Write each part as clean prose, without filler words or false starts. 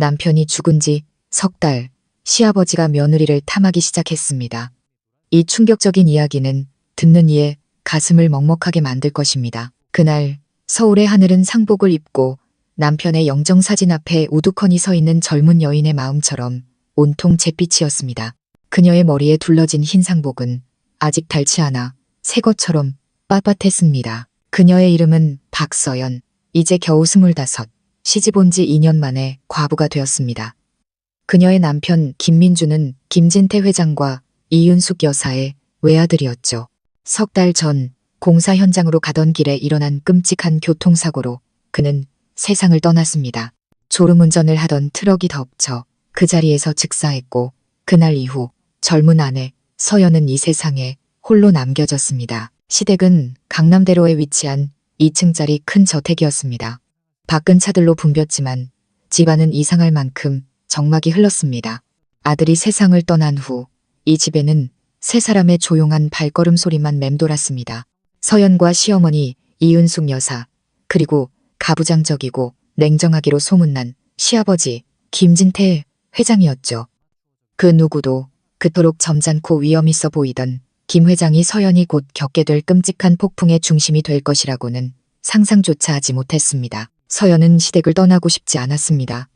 남편이 죽은 지 석 달, 시아버지가 며느리를 탐하기 시작했습니다. 이 충격적인 이야기는 듣는 이의 가슴을 먹먹하게 만들 것입니다. 그날 서울의 하늘은 상복을 입고 남편의 영정사진 앞에 우두커니 서 있는 젊은 여인의 마음처럼 온통 잿빛이었습니다. 그녀의 머리에 둘러진 흰 상복은 아직 닳지 않아 새 것처럼 빳빳했습니다. 그녀의 이름은 박서연, 이제 겨우 25, 시집 온 지 2년 만에 과부가 되었습니다. 그녀의 남편 김민주는 김진태 회장과 이윤숙 여사의 외아들이었죠. 석 달 전 공사 현장으로 가던 길에 일어난 끔찍한 교통사고로 그는 세상을 떠났습니다. 졸음운전을 하던 트럭이 덮쳐 그 자리에서 즉사했고 그날 이후 젊은 아내 서연은 이 세상에 홀로 남겨졌습니다. 시댁은 강남대로에 위치한 2층짜리 큰 저택이었습니다. 밖은 차들로 붐볐지만 집안은 이상할 만큼 정막이 흘렀습니다. 아들이 세상을 떠난 후 이 집에는 세 사람의 조용한 발걸음 소리만 맴돌았습니다. 서연과 시어머니 이윤숙 여사, 그리고 가부장적이고 냉정하기로 소문난 시아버지 김진태 회장이었죠. 그 누구도 그토록 점잖고 위험 있어 보이던 김 회장이 서연이 곧 겪게 될 끔찍한 폭풍의 중심이 될 것이라고는 상상조차 하지 못했습니다. 서연은 시댁을 떠나고 싶지 않았습니다.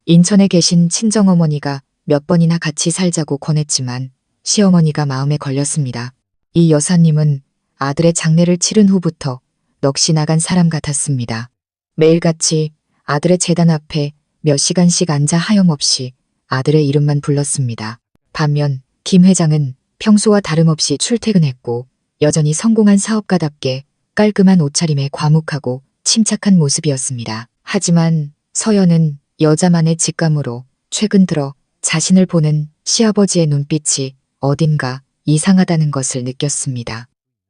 인천에 계신 친정어머니가 몇 번이나 같이 살자고 권했지만 시어머니가 마음에 걸렸습니다. 이 여사님은 아들의 장례를 치른 후부터 넋이 나간 사람 같았습니다. 매일같이 아들의 제단 앞에 몇 시간씩 앉아 하염없이 아들의 이름만 불렀습니다. 반면 김 회장은 평소와 다름없이 출퇴근했고 여전히 성공한 사업가답게 깔끔한 옷차림에 과묵하고 침착한 모습이었습니다. 하지만 서연은 여자만의 직감으로 최근 들어 자신을 보는 시아버지의 눈빛이 어딘가 이상하다는 것을 느꼈습니다.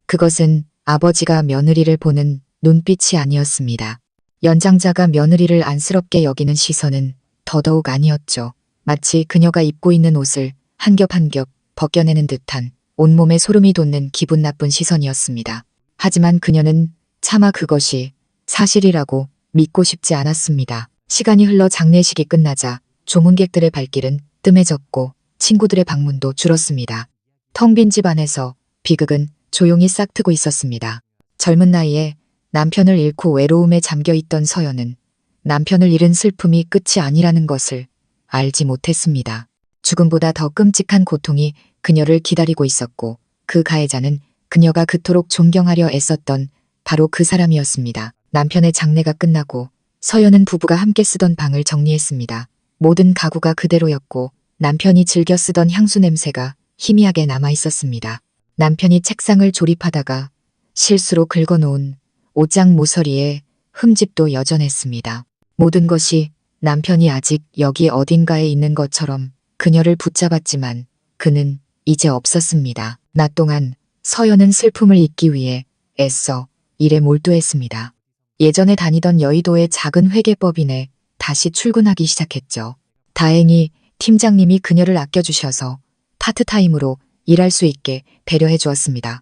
그것은 아버지가 며느리를 보는 눈빛이 아니었습니다. 연장자가 며느리를 안쓰럽게 여기는 시선은 더더욱 아니었죠. 마치 그녀가 입고 있는 옷을 한 겹 한 겹 벗겨내는 듯한 온몸에 소름이 돋는 기분 나쁜 시선이었습니다. 하지만 그녀는 차마 그것이 사실이라고 믿고 싶지 않았습니다. 시간이 흘러 장례식이 끝나자 조문객들의 발길은 뜸해졌고 친구들의 방문도 줄었습니다. 텅 빈 집 안에서 비극은 조용히 싹트고 있었습니다. 젊은 나이에 남편을 잃고 외로움에 잠겨있던 서연은 남편을 잃은 슬픔이 끝이 아니라는 것을 알지 못했습니다. 죽음보다 더 끔찍한 고통이 그녀를 기다리고 있었고 그 가해자는 그녀가 그토록 존경하려 애썼던 바로 그 사람이었습니다. 남편의 장례가 끝나고 서연은 부부가 함께 쓰던 방을 정리했습니다. 모든 가구가 그대로였고 남편이 즐겨 쓰던 향수 냄새가 희미하게 남아 있었습니다. 남편이 책상을 조립하다가 실수로 긁어놓은 옷장 모서리에 흠집도 여전했습니다. 모든 것이 남편이 아직 여기 어딘가에 있는 것처럼 그녀를 붙잡았지만 그는 이제 없었습니다. 낮 동안 서연은 슬픔을 잊기 위해 애써 일에 몰두했습니다. 예전에 다니던 여의도의 작은 회계법인에 다시 출근하기 시작했죠. 다행히 팀장님이 그녀를 아껴주셔서 파트타임으로 일할 수 있게 배려해 주었습니다.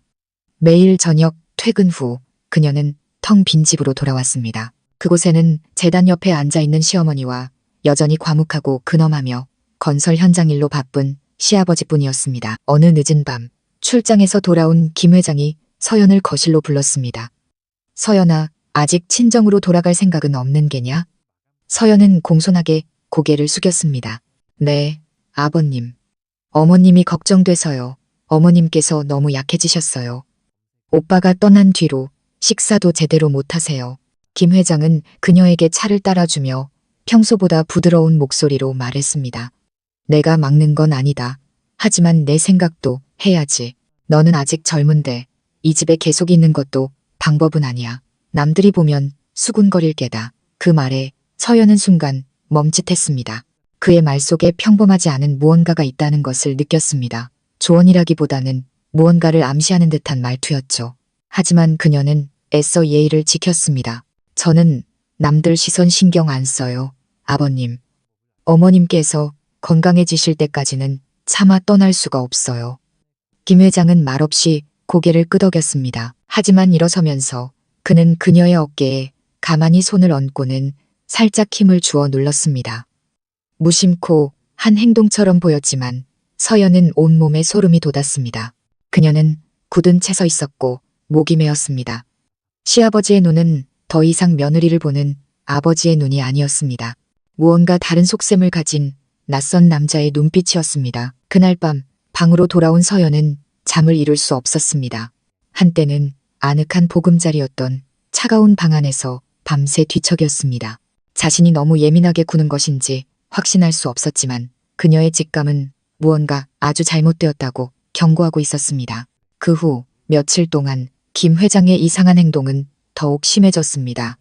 매일 저녁 퇴근 후 그녀는 텅 빈 집으로 돌아왔습니다. 그곳에는 재단 옆에 앉아있는 시어머니와 여전히 과묵하고 근엄하며 건설 현장 일로 바쁜 시아버지뿐이었습니다. 어느 늦은 밤 출장에서 돌아온 김 회장이 서연을 거실로 불렀습니다. 서연아, 아직 친정으로 돌아갈 생각은 없는 게냐? 서연은 공손하게 고개를 숙였습니다. 네, 아버님. 어머님이 걱정돼서요. 어머님께서 너무 약해지셨어요. 오빠가 떠난 뒤로 식사도 제대로 못하세요. 김 회장은 그녀에게 차를 따라주며 평소보다 부드러운 목소리로 말했습니다. 내가 막는 건 아니다. 하지만 내 생각도 해야지. 너는 아직 젊은데 이 집에 계속 있는 것도 방법은 아니야. 남들이 보면 수군거릴 게다. 그 말에 서연은 순간 멈칫했습니다. 그의 말 속에 평범하지 않은 무언가가 있다는 것을 느꼈습니다. 조언이라기보다는 무언가를 암시하는 듯한 말투였죠. 하지만 그녀는 애써 예의를 지켰습니다. 저는 남들 시선 신경 안 써요, 아버님. 어머님께서 건강해지실 때까지는 차마 떠날 수가 없어요. 김 회장은 말없이 고개를 끄덕였습니다. 하지만 일어서면서 그는 그녀의 어깨에 가만히 손을 얹고는 살짝 힘을 주어 눌렀습니다. 무심코 한 행동처럼 보였지만 서연은 온몸에 소름이 돋았습니다. 그녀는 굳은 채 서 있었고 목이 메었습니다. 시아버지의 눈은 더 이상 며느리를 보는 아버지의 눈이 아니었습니다. 무언가 다른 속셈을 가진 낯선 남자의 눈빛이었습니다. 그날 밤 방으로 돌아온 서연은 잠을 이룰 수 없었습니다. 한때는 아늑한 보금자리였던 차가운 방 안에서 밤새 뒤척였습니다. 자신이 너무 예민하게 구는 것인지 확신할 수 없었지만 그녀의 직감은 무언가 아주 잘못되었다고 경고하고 있었습니다. 그 후 며칠 동안 김 회장의 이상한 행동은 더욱 심해졌습니다.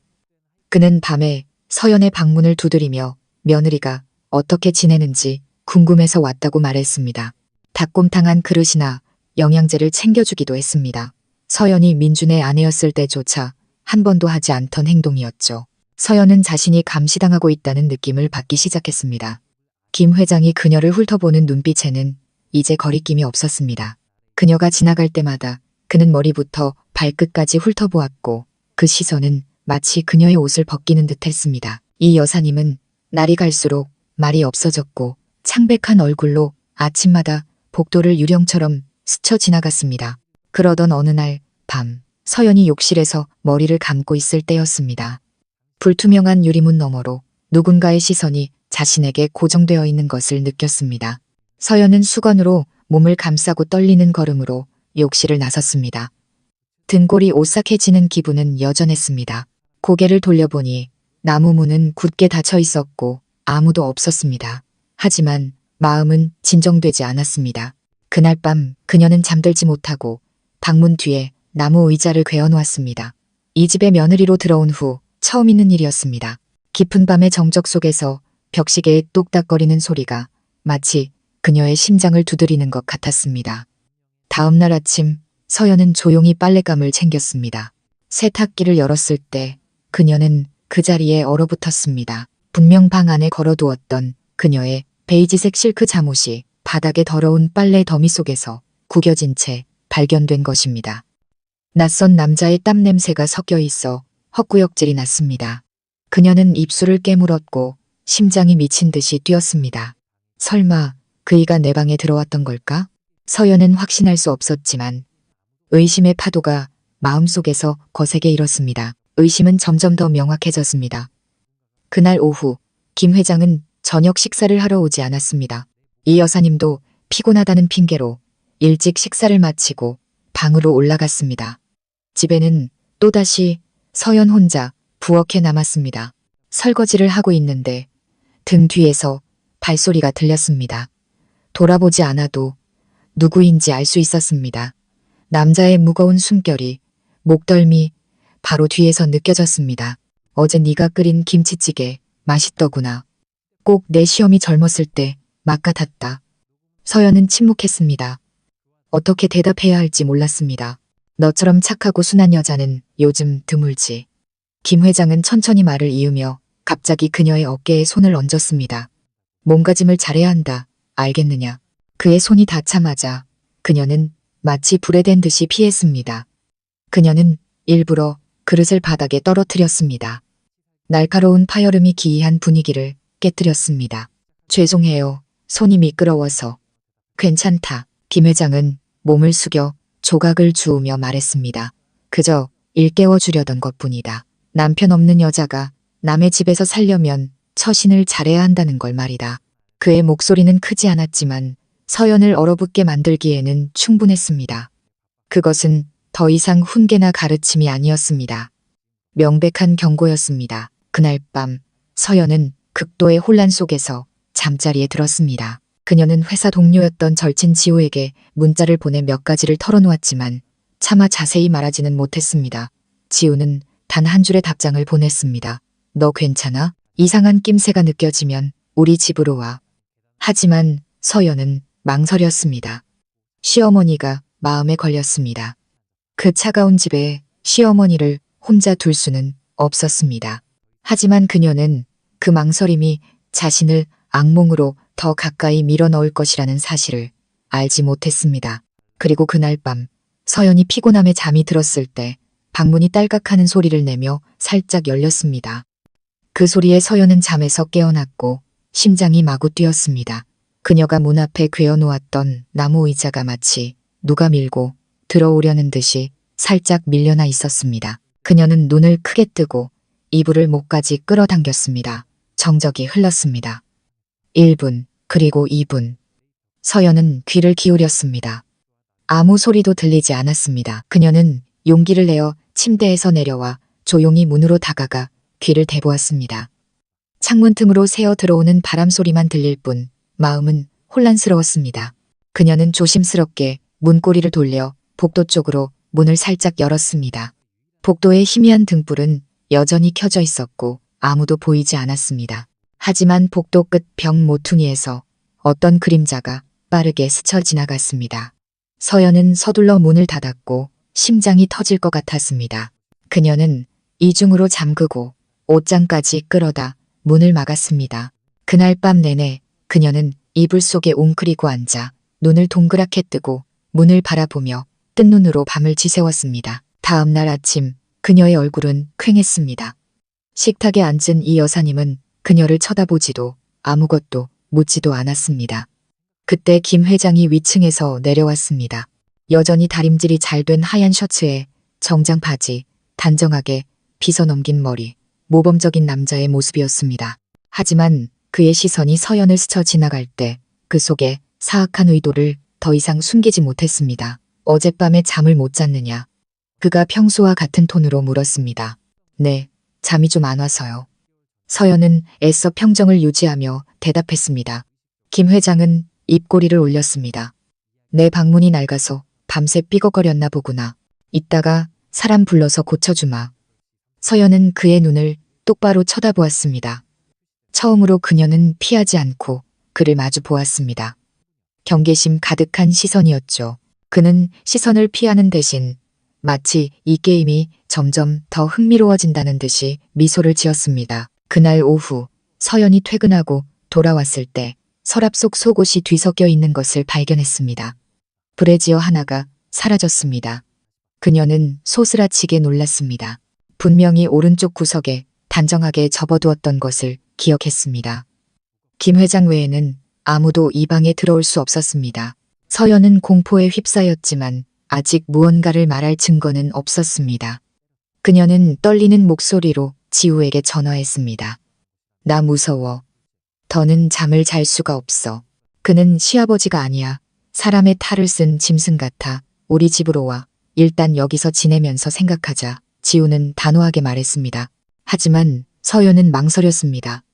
그는 밤에 서연의 방문을 두드리며 며느리가 어떻게 지내는지 궁금해서 왔다고 말했습니다. 닭곰탕한 그릇이나 영양제를 챙겨주기도 했습니다. 서연이 민준의 아내였을 때조차 한 번도 하지 않던 행동이었죠. 서연은 자신이 감시당하고 있다는 느낌을 받기 시작했습니다. 김 회장이 그녀를 훑어보는 눈빛에는 이제 거리낌이 없었습니다. 그녀가 지나갈 때마다 그는 머리부터 발끝까지 훑어보았고 그 시선은 마치 그녀의 옷을 벗기는 듯 했습니다. 이 여사님은 날이 갈수록 말이 없어졌고 창백한 얼굴로 아침마다 복도를 유령처럼 스쳐 지나갔습니다. 그러던 어느 날 밤 서연이 욕실에서 머리를 감고 있을 때였습니다. 불투명한 유리문 너머로 누군가의 시선이 자신에게 고정되어 있는 것을 느꼈습니다. 서연은 수건으로 몸을 감싸고 떨리는 걸음으로 욕실을 나섰습니다. 등골이 오싹해지는 기분은 여전했습니다. 고개를 돌려보니 나무 문은 굳게 닫혀 있었고 아무도 없었습니다. 하지만 마음은 진정되지 않았습니다. 그날 밤 그녀는 잠들지 못하고 방문 뒤에 나무 의자를 괴어놓았습니다. 이 집에 며느리로 들어온 후 처음 있는 일이었습니다. 깊은 밤의 정적 속에서 벽시계의 뚝딱거리는 소리가 마치 그녀의 심장을 두드리는 것 같았습니다. 다음 날 아침 서연은 조용히 빨랫감을 챙겼습니다. 세탁기를 열었을 때 그녀는 그 자리에 얼어붙었습니다. 분명 방 안에 걸어두었던 그녀의 베이지색 실크 잠옷이 바닥에 더러운 빨래 더미 속에서 구겨진 채 발견된 것입니다. 낯선 남자의 땀 냄새가 섞여 있어 헛구역질이 났습니다. 그녀는 입술을 깨물었고 심장이 미친 듯이 뛰었습니다. 설마 그이가 내 방에 들어왔던 걸까? 서연은 확신할 수 없었지만 의심의 파도가 마음속에서 거세게 일었습니다. 의심은 점점 더 명확해졌습니다. 그날 오후 김 회장은 저녁 식사를 하러 오지 않았습니다. 이 여사님도 피곤하다는 핑계로 일찍 식사를 마치고 방으로 올라갔습니다. 집에는 또다시 서연 혼자 부엌에 남았습니다. 설거지를 하고 있는데 등 뒤에서 발소리가 들렸습니다. 돌아보지 않아도 누구인지 알 수 있었습니다. 남자의 무거운 숨결이 목덜미 바로 뒤에서 느껴졌습니다. 어제 네가 끓인 김치찌개 맛있더구나. 꼭 내 시험이 젊었을 때 맛 같았다. 서연은 침묵했습니다. 어떻게 대답해야 할지 몰랐습니다. 너처럼 착하고 순한 여자는 요즘 드물지. 김 회장은 천천히 말을 이으며 갑자기 그녀의 어깨에 손을 얹었습니다. 몸가짐을 잘해야 한다. 알겠느냐. 그의 손이 닿자마자 그녀는 마치 불에 댄 듯이 피했습니다. 그녀는 일부러 그릇을 바닥에 떨어뜨렸습니다. 날카로운 파열음이 기이한 분위기를 깨뜨렸습니다. 죄송해요. 손이 미끄러워서. 괜찮다. 김 회장은 몸을 숙여 조각을 주우며 말했습니다. 그저 일깨워 주려던 것뿐이다. 남편 없는 여자가 남의 집에서 살려면 처신을 잘해야 한다는 걸 말이다. 그의 목소리는 크지 않았지만 서연을 얼어붙게 만들기에는 충분했습니다. 그것은 더 이상 훈계나 가르침이 아니었습니다. 명백한 경고였습니다. 그날 밤 서연은 극도의 혼란 속에서 잠자리에 들었습니다. 그녀는 회사 동료였던 절친 지호에게 문자를 보내 몇 가지를 털어놓았지만 차마 자세히 말하지는 못했습니다. 지호는 단 한 줄의 답장을 보냈습니다. 너 괜찮아? 이상한 낌새가 느껴지면 우리 집으로 와. 하지만 서연은 망설였습니다. 시어머니가 마음에 걸렸습니다. 그 차가운 집에 시어머니를 혼자 둘 수는 없었습니다. 하지만 그녀는 그 망설임이 자신을 악몽으로 더 가까이 밀어넣을 것이라는 사실을 알지 못했습니다. 그리고 그날 밤 서연이 피곤함에 잠이 들었을 때 방문이 딸깍하는 소리를 내며 살짝 열렸습니다. 그 소리에 서연은 잠에서 깨어났고 심장이 마구 뛰었습니다. 그녀가 문 앞에 괴어놓았던 나무 의자가 마치 누가 밀고 들어오려는 듯이 살짝 밀려나 있었습니다. 그녀는 눈을 크게 뜨고 이불을 목까지 끌어당겼습니다. 정적이 흘렀습니다. 1분, 그리고 2분. 서연은 귀를 기울였습니다. 아무 소리도 들리지 않았습니다. 그녀는 용기를 내어 침대에서 내려와 조용히 문으로 다가가 귀를 대보았습니다. 창문 틈으로 새어 들어오는 바람 소리만 들릴 뿐 마음은 혼란스러웠습니다. 그녀는 조심스럽게 문고리를 돌려 복도 쪽으로 문을 살짝 열었습니다. 복도의 희미한 등불은 여전히 켜져 있었고 아무도 보이지 않았습니다. 하지만 복도 끝 벽 모퉁이에서 어떤 그림자가 빠르게 스쳐 지나갔습니다. 서연은 서둘러 문을 닫았고 심장이 터질 것 같았습니다. 그녀는 이중으로 잠그고 옷장까지 끌어다 문을 막았습니다. 그날 밤 내내 그녀는 이불 속에 웅크리고 앉아 눈을 동그랗게 뜨고 문을 바라보며 뜬 눈으로 밤을 지새웠습니다. 다음 날 아침 그녀의 얼굴은 퀭했습니다. 식탁에 앉은 이 여사님은 그녀를 쳐다보지도 아무것도 묻지도 않았습니다. 그때 김 회장이 위층에서 내려왔습니다. 여전히 다림질이 잘 된 하얀 셔츠에 정장 바지, 단정하게 빗어 넘긴 머리, 모범적인 남자의 모습이었습니다. 하지만 그의 시선이 서연을 스쳐 지나갈 때 그 속에 사악한 의도를 더 이상 숨기지 못했습니다. 어젯밤에 잠을 못 잤느냐? 그가 평소와 같은 톤으로 물었습니다. 네, 잠이 좀 안 와서요. 서연은 애써 평정을 유지하며 대답했습니다. 김 회장은 입꼬리를 올렸습니다. 내 방문이 낡아서 밤새 삐걱거렸나 보구나. 이따가 사람 불러서 고쳐주마. 서연은 그의 눈을 똑바로 쳐다보았습니다. 처음으로 그녀는 피하지 않고 그를 마주 보았습니다. 경계심 가득한 시선이었죠. 그는 시선을 피하는 대신 마치 이 게임이 점점 더 흥미로워진다는 듯이 미소를 지었습니다. 그날 오후 서연이 퇴근하고 돌아왔을 때 서랍 속 속옷이 뒤섞여 있는 것을 발견했습니다. 브래지어 하나가 사라졌습니다. 그녀는 소스라치게 놀랐습니다. 분명히 오른쪽 구석에 단정하게 접어두었던 것을 기억했습니다. 김 회장 외에는 아무도 이 방에 들어올 수 없었습니다. 서연은 공포에 휩싸였지만 아직 무언가를 말할 증거는 없었습니다. 그녀는 떨리는 목소리로 지우에게 전화했습니다. 나 무서워. 더는 잠을 잘 수가 없어. 그는 시아버지가 아니야. 사람의 탈을 쓴 짐승 같아. 우리 집으로 와. 일단 여기서 지내면서 생각하자. 지우는 단호하게 말했습니다. 하지만 서연은 망설였습니다.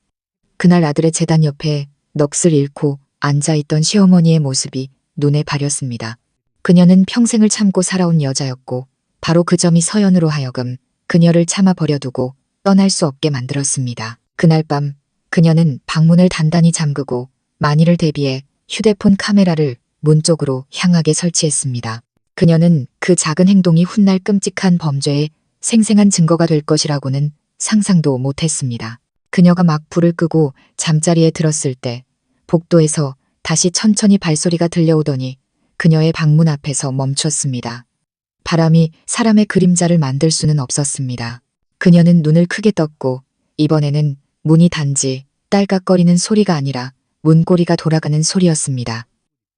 그날 아들의 재단 옆에 넋을 잃고 앉아있던 시어머니의 모습이 눈에 바렸습니다. 그녀는 평생을 참고 살아온 여자였고 바로 그 점이 서연으로 하여금 그녀를 참아 버려두고 떠날 수 없게 만들었습니다. 그날 밤 그녀는 방문을 단단히 잠그고 만일을 대비해 휴대폰 카메라를 문 쪽으로 향하게 설치했습니다. 그녀는 그 작은 행동이 훗날 끔찍한 범죄의 생생한 증거가 될 것이라고는 상상도 못했습니다. 그녀가 막 불을 끄고 잠자리에 들었을 때 복도에서 다시 천천히 발소리가 들려오더니 그녀의 방문 앞에서 멈췄습니다. 바람이 사람의 그림자를 만들 수는 없었습니다. 그녀는 눈을 크게 떴고 이번에는 문이 단지 딸깍거리는 소리가 아니라 문고리가 돌아가는 소리였습니다.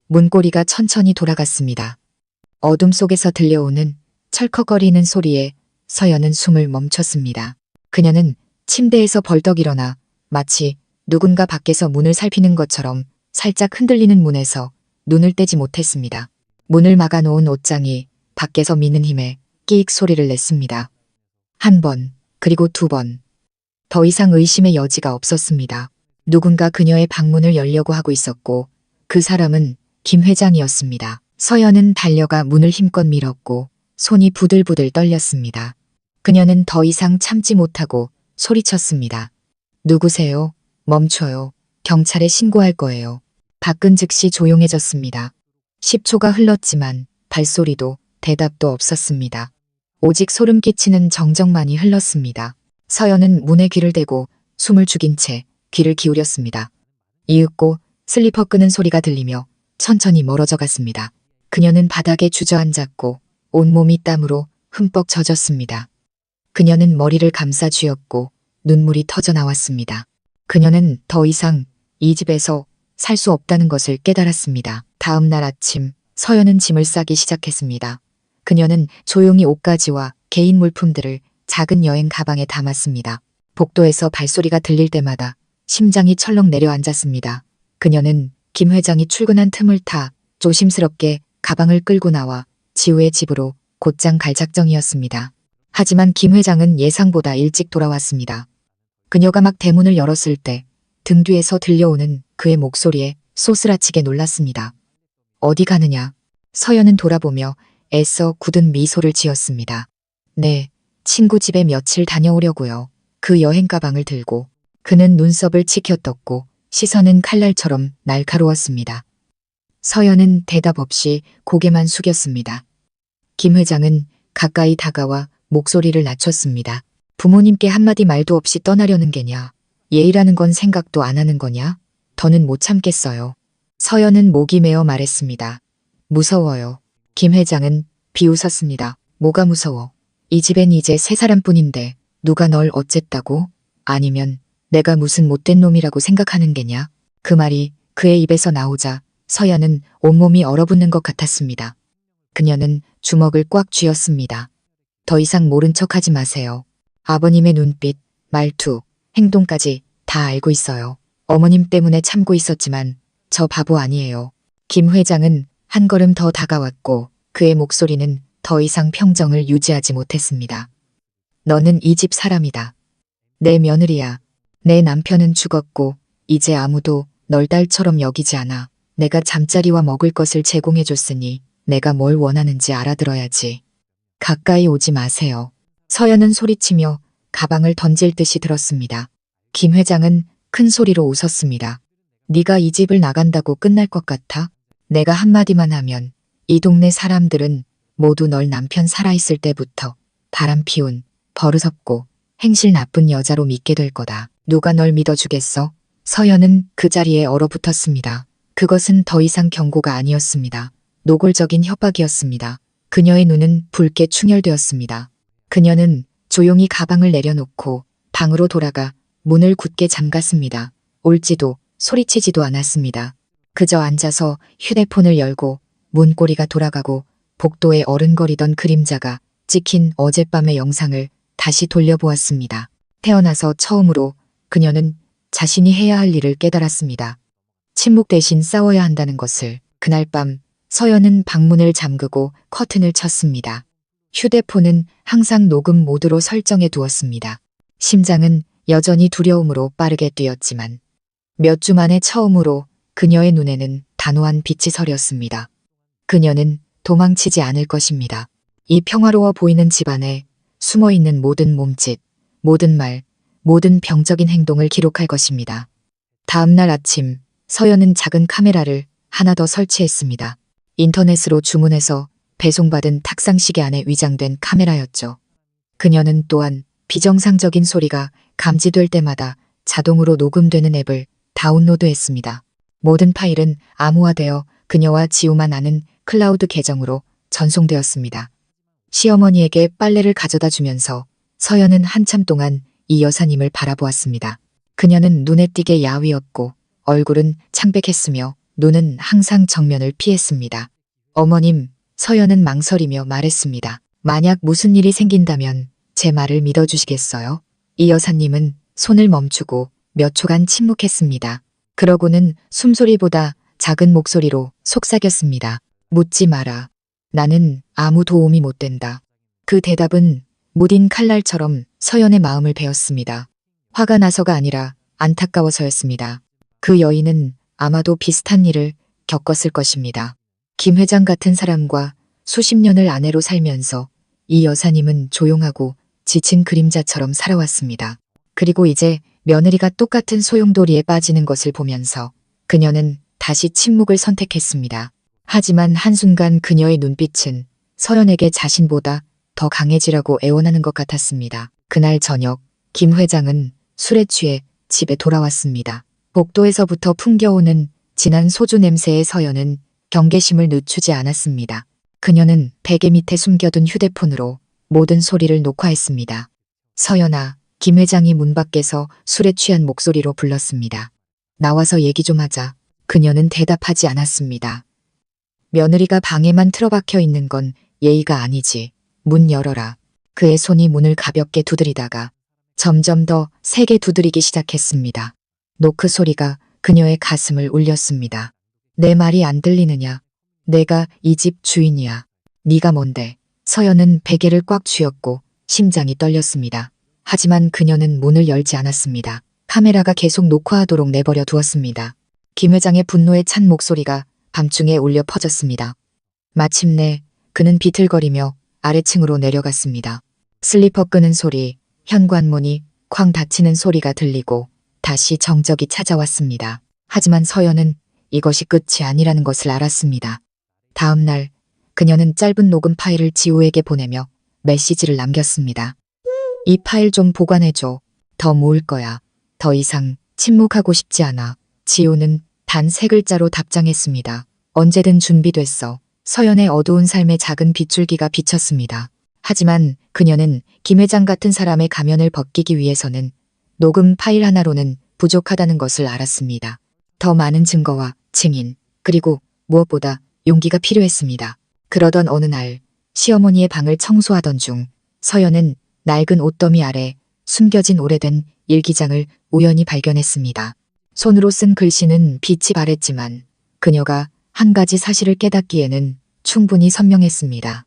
문고리가 천천히 돌아갔습니다. 어둠 속에서 들려오는 철컥거리는 소리에 서연은 숨을 멈췄습니다. 그녀는 침대에서 벌떡 일어나 마치 누군가 밖에서 문을 살피는 것처럼 살짝 흔들리는 문에서 눈을 떼지 못했습니다. 문을 막아놓은 옷장이 밖에서 미는 힘에 끼익 소리를 냈습니다. 한 번, 그리고 두 번. 더 이상 의심의 여지가 없었습니다. 누군가 그녀의 방문을 열려고 하고 있었고 그 사람은 김 회장이었습니다. 서연은 달려가 문을 힘껏 밀었고 손이 부들부들 떨렸습니다. 그녀는 더 이상 참지 못하고 소리쳤습니다. 누구세요? 멈춰요. 경찰에 신고할 거예요. 밖은 즉시 조용해졌습니다. 10초가 흘렀지만 발소리도 대답도 없었습니다. 오직 소름 끼치는 정적만이 흘렀습니다. 서연은 문에 귀를 대고 숨을 죽인 채 귀를 기울였습니다. 이윽고 슬리퍼 끄는 소리가 들리며 천천히 멀어져 갔습니다. 그녀는 바닥에 주저앉았고 온몸이 땀으로 흠뻑 젖었습니다. 그녀는 머리를 감싸 쥐었고 눈물이 터져 나왔습니다. 그녀는 더 이상 이 집에서 살 수 없다는 것을 깨달았습니다. 다음 날 아침 서연은 짐을 싸기 시작했습니다. 그녀는 조용히 옷가지와 개인 물품들을 작은 여행 가방에 담았습니다. 복도에서 발소리가 들릴 때마다 심장이 철렁 내려앉았습니다. 그녀는 김 회장이 출근한 틈을 타 조심스럽게 가방을 끌고 나와 지우의 집으로 곧장 갈 작정이었습니다. 하지만 김 회장은 예상보다 일찍 돌아왔습니다. 그녀가 막 대문을 열었을 때 등 뒤에서 들려오는 그의 목소리에 소스라치게 놀랐습니다. 어디 가느냐? 서연은 돌아보며 애써 굳은 미소를 지었습니다. 네, 친구 집에 며칠 다녀오려고요. 그 여행 가방을 들고 그는 눈썹을 치켜떴고 시선은 칼날처럼 날카로웠습니다. 서연은 대답 없이 고개만 숙였습니다. 김 회장은 가까이 다가와 목소리를 낮췄습니다. 부모님께 한마디 말도 없이 떠나려는 게냐? 예의라는 건 생각도 안 하는 거냐? 더는 못 참겠어요. 서연은 목이 메어 말했습니다. 무서워요. 김 회장은 비웃었습니다. 뭐가 무서워? 이 집엔 이제 세 사람뿐인데 누가 널 어쨌다고? 아니면 내가 무슨 못된 놈이라고 생각하는 게냐? 그 말이 그의 입에서 나오자 서연은 온몸이 얼어붙는 것 같았습니다. 그녀는 주먹을 꽉 쥐었습니다. 더 이상 모른 척하지 마세요. 아버님의 눈빛, 말투, 행동까지 다 알고 있어요. 어머님 때문에 참고 있었지만 저 바보 아니에요. 김 회장은 한 걸음 더 다가왔고 그의 목소리는 더 이상 평정을 유지하지 못했습니다. 너는 이 집 사람이다. 내 며느리야. 내 남편은 죽었고 이제 아무도 널 딸처럼 여기지 않아. 내가 잠자리와 먹을 것을 제공해줬으니 내가 뭘 원하는지 알아들어야지. 가까이 오지 마세요. 서연은 소리치며 가방을 던질 듯이 들었습니다. 김 회장은 큰 소리로 웃었습니다. 네가 이 집을 나간다고 끝날 것 같아? 내가 한마디만 하면 이 동네 사람들은 모두 널 남편 살아있을 때부터 바람 피운 버릇없고 행실 나쁜 여자로 믿게 될 거다. 누가 널 믿어주겠어? 서연은 그 자리에 얼어붙었습니다. 그것은 더 이상 경고가 아니었습니다. 노골적인 협박이었습니다. 그녀의 눈은 붉게 충혈되었습니다. 그녀는 조용히 가방을 내려놓고 방으로 돌아가 문을 굳게 잠갔습니다. 울지도 소리치지도 않았습니다. 그저 앉아서 휴대폰을 열고 문고리가 돌아가고 복도에 어른거리던 그림자가 찍힌 어젯밤의 영상을 다시 돌려보았습니다. 태어나서 처음으로 그녀는 자신이 해야 할 일을 깨달았습니다. 침묵 대신 싸워야 한다는 것을. 그날 밤 서연은 방문을 잠그고 커튼을 쳤습니다. 휴대폰은 항상 녹음 모드로 설정해 두었습니다. 심장은 여전히 두려움으로 빠르게 뛰었지만 몇 주 만에 처음으로 그녀의 눈에는 단호한 빛이 서렸습니다. 그녀는 도망치지 않을 것입니다. 이 평화로워 보이는 집안에 숨어있는 모든 몸짓, 모든 말, 모든 병적인 행동을 기록할 것입니다. 다음 날 아침 서연은 작은 카메라를 하나 더 설치했습니다. 인터넷으로 주문해서 배송받은 탁상시계 안에 위장된 카메라였죠. 그녀는 또한 비정상적인 소리가 감지될 때마다 자동으로 녹음되는 앱을 다운로드했습니다. 모든 파일은 암호화되어 그녀와 지우만 아는 클라우드 계정으로 전송되었습니다. 시어머니에게 빨래를 가져다 주면서 서연은 한참 동안 이 여사님을 바라보았습니다. 그녀는 눈에 띄게 야위었고 얼굴은 창백했으며 눈은 항상 정면을 피했습니다. 어머님, 서연은 망설이며 말했습니다. 만약 무슨 일이 생긴다면 제 말을 믿어주시겠어요? 이 여사님은 손을 멈추고 몇 초간 침묵했습니다. 그러고는 숨소리보다 작은 목소리로 속삭였습니다. 묻지 마라. 나는 아무 도움이 못 된다. 그 대답은 무딘 칼날처럼 서연의 마음을 베었습니다. 화가 나서가 아니라 안타까워서였습니다. 그 여인은 아마도 비슷한 일을 겪었을 것입니다. 김 회장 같은 사람과 수십 년을 아내로 살면서 이 여사님은 조용하고 지친 그림자처럼 살아왔습니다. 그리고 이제 며느리가 똑같은 소용돌이에 빠지는 것을 보면서 그녀는 다시 침묵을 선택했습니다. 하지만 한순간 그녀의 눈빛은 서연에게 자신보다 더 강해지라고 애원하는 것 같았습니다. 그날 저녁 김 회장은 술에 취해 집에 돌아왔습니다. 복도에서부터 풍겨오는 진한 소주 냄새의 서연은 경계심을 늦추지 않았습니다. 그녀는 베개 밑에 숨겨둔 휴대폰으로 모든 소리를 녹화했습니다. 서연아, 김 회장이 문 밖에서 술에 취한 목소리로 불렀습니다. 나와서 얘기 좀 하자. 그녀는 대답하지 않았습니다. 며느리가 방에만 틀어박혀 있는 건 예의가 아니지. 문 열어라. 그의 손이 문을 가볍게 두드리다가 점점 더 세게 두드리기 시작했습니다. 노크 소리가 그녀의 가슴을 울렸습니다. 내 말이 안 들리느냐? 내가 이 집 주인이야. 네가 뭔데? 서연은 베개를 꽉 쥐었고 심장이 떨렸습니다. 하지만 그녀는 문을 열지 않았습니다. 카메라가 계속 녹화하도록 내버려 두었습니다. 김 회장의 분노에 찬 목소리가 밤중에 울려 퍼졌습니다. 마침내 그는 비틀거리며 아래층으로 내려갔습니다. 슬리퍼 끄는 소리, 현관문이 쾅 닫히는 소리가 들리고 다시 정적이 찾아왔습니다. 하지만 서연은 이것이 끝이 아니라는 것을 알았습니다. 다음 날 그녀는 짧은 녹음 파일을 지우에게 보내며 메시지를 남겼습니다. 이 파일 좀 보관해줘. 더 모을 거야. 더 이상 침묵하고 싶지 않아. 지우는 단 3글자로 답장했습니다. 언제든 준비됐어. 서연의 어두운 삶의 작은 빗줄기가 비쳤습니다. 하지만 그녀는 김 회장 같은 사람의 가면을 벗기기 위해서는 녹음 파일 하나로는 부족하다는 것을 알았습니다. 더 많은 증거와 증인, 그리고 무엇보다 용기가 필요했습니다. 그러던 어느 날 시어머니의 방을 청소하던 중 서연은 낡은 옷더미 아래 숨겨진 오래된 일기장을 우연히 발견했습니다. 손으로 쓴 글씨는 빛이 바랬지만 그녀가 한 가지 사실을 깨닫기에는 충분히 선명했습니다.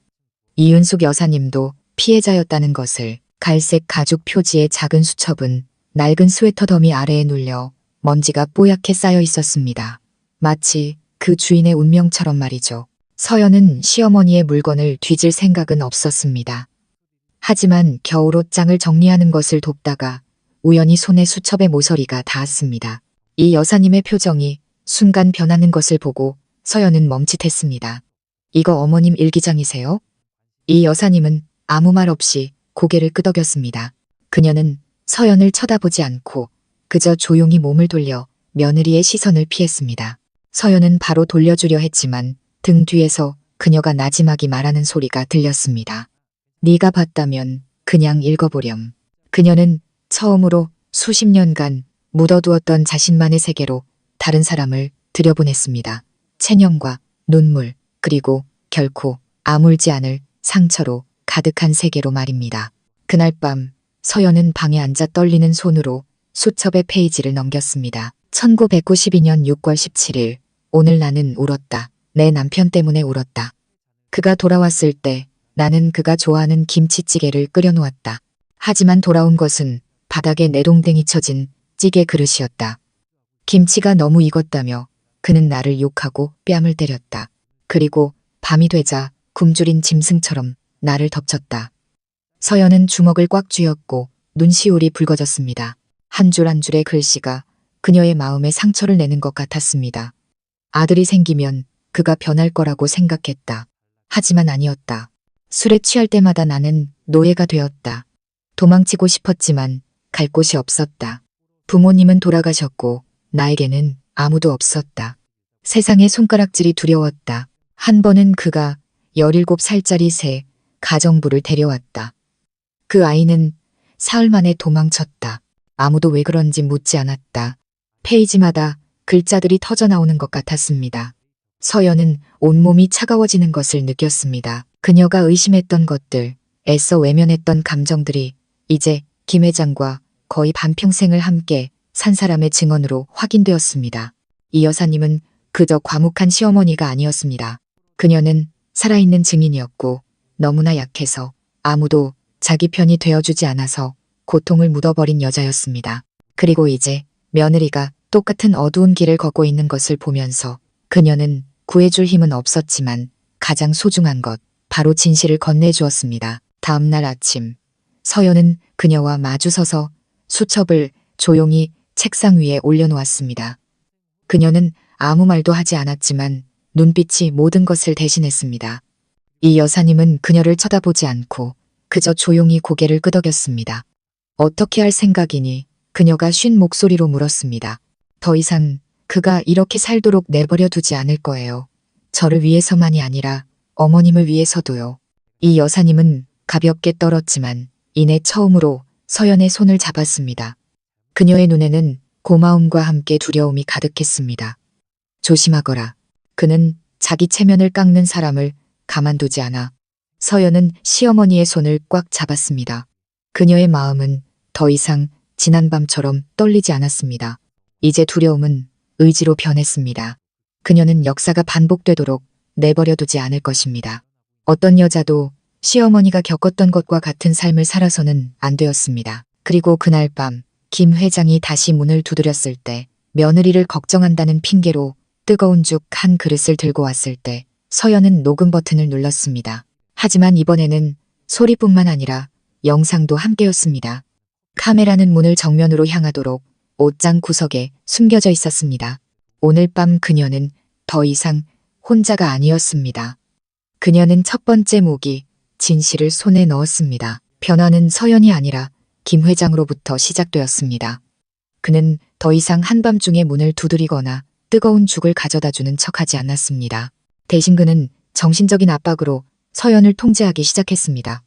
이윤숙 여사님도 피해자였다는 것을. 갈색 가죽 표지의 작은 수첩은 낡은 스웨터 더미 아래에 눌려 먼지가 뽀얗게 쌓여 있었습니다. 마치 그 주인의 운명처럼 말이죠. 서연은 시어머니의 물건을 뒤질 생각은 없었습니다. 하지만 겨울옷장을 정리하는 것을 돕다가 우연히 손에 수첩의 모서리가 닿았습니다. 이 여사님의 표정이 순간 변하는 것을 보고 서연은 멈칫했습니다. 이거 어머님 일기장이세요? 이 여사님은 아무 말 없이 고개를 끄덕였습니다. 그녀는 서연을 쳐다보지 않고 그저 조용히 몸을 돌려 며느리의 시선을 피했습니다. 서연은 바로 돌려주려 했지만 등 뒤에서 그녀가 나지막이 말하는 소리가 들렸습니다. 네가 봤다면 그냥 읽어보렴. 그녀는 처음으로 수십 년간 묻어두었던 자신만의 세계로 다른 사람을 들여보냈습니다. 체념과 눈물, 그리고 결코 아물지 않을 상처로 가득한 세계로 말입니다. 그날 밤 서연은 방에 앉아 떨리는 손으로 수첩의 페이지를 넘겼습니다. 1992년 6월 17일 오늘 나는 울었다. 내 남편 때문에 울었다. 그가 돌아왔을 때 나는 그가 좋아하는 김치찌개를 끓여놓았다. 하지만 돌아온 것은 바닥에 내동댕이 쳐진 찌개 그릇이었다. 김치가 너무 익었다며 그는 나를 욕하고 뺨을 때렸다. 그리고 밤이 되자 굶주린 짐승처럼 나를 덮쳤다. 서연은 주먹을 꽉 쥐었고 눈시울이 붉어졌습니다. 한 줄 한 줄의 글씨가 그녀의 마음에 상처를 내는 것 같았습니다. 아들이 생기면 그가 변할 거라고 생각했다. 하지만 아니었다. 술에 취할 때마다 나는 노예가 되었다. 도망치고 싶었지만 갈 곳이 없었다. 부모님은 돌아가셨고 나에게는 아무도 없었다. 세상의 손가락질이 두려웠다. 한 번은 그가 17살짜리 새 가정부를 데려왔다. 그 아이는 사흘 만에 도망쳤다. 아무도 왜 그런지 묻지 않았다. 페이지마다 글자들이 터져나오는 것 같았습니다. 서연은 온몸이 차가워지는 것을 느꼈습니다. 그녀가 의심했던 것들, 애써 외면했던 감정들이 이제 김 회장과 거의 반평생을 함께 산 사람의 증언으로 확인되었습니다. 이 여사님은 그저 과묵한 시어머니가 아니었습니다. 그녀는 살아있는 증인이었고 너무나 약해서 아무도 자기 편이 되어주지 않아서 고통을 묻어버린 여자였습니다. 그리고 이제 며느리가 똑같은 어두운 길을 걷고 있는 것을 보면서 그녀는 구해줄 힘은 없었지만 가장 소중한 것, 바로 진실을 건네주었습니다. 다음 날 아침, 서연은 그녀와 마주서서 수첩을 조용히 책상 위에 올려놓았습니다. 그녀는 아무 말도 하지 않았지만 눈빛이 모든 것을 대신했습니다. 이 여사님은 그녀를 쳐다보지 않고 그저 조용히 고개를 끄덕였습니다. 어떻게 할 생각이니? 그녀가 쉰 목소리로 물었습니다. 더 이상 그가 이렇게 살도록 내버려 두지 않을 거예요. 저를 위해서만이 아니라 어머님을 위해서도요. 이 여사님은 가볍게 떨었지만 이내 처음으로 서연의 손을 잡았습니다. 그녀의 눈에는 고마움과 함께 두려움이 가득했습니다. 조심하거라. 그는 자기 체면을 깎는 사람을 가만두지 않아. 서연은 시어머니의 손을 꽉 잡았습니다. 그녀의 마음은 더 이상 지난밤처럼 떨리지 않았습니다. 이제 두려움은 의지로 변했습니다. 그녀는 역사가 반복되도록 내버려두지 않을 것입니다. 어떤 여자도 시어머니가 겪었던 것과 같은 삶을 살아서는 안 되었습니다. 그리고 그날 밤 김 회장이 다시 문을 두드렸을 때 며느리를 걱정한다는 핑계로 뜨거운 죽 한 그릇을 들고 왔을 때 서연은 녹음 버튼을 눌렀습니다. 하지만 이번에는 소리뿐만 아니라 영상도 함께였습니다. 카메라는 문을 정면으로 향하도록 옷장 구석에 숨겨져 있었습니다. 오늘 밤 그녀는 더 이상 혼자가 아니었습니다. 그녀는 첫 번째 무기, 진실을 손에 넣었습니다. 변화는 서연이 아니라 김 회장으로부터 시작되었습니다. 그는 더 이상 한밤중에 문을 두드리거나 뜨거운 죽을 가져다주는 척하지 않았습니다. 대신 그는 정신적인 압박으로 서연을 통제하기 시작했습니다.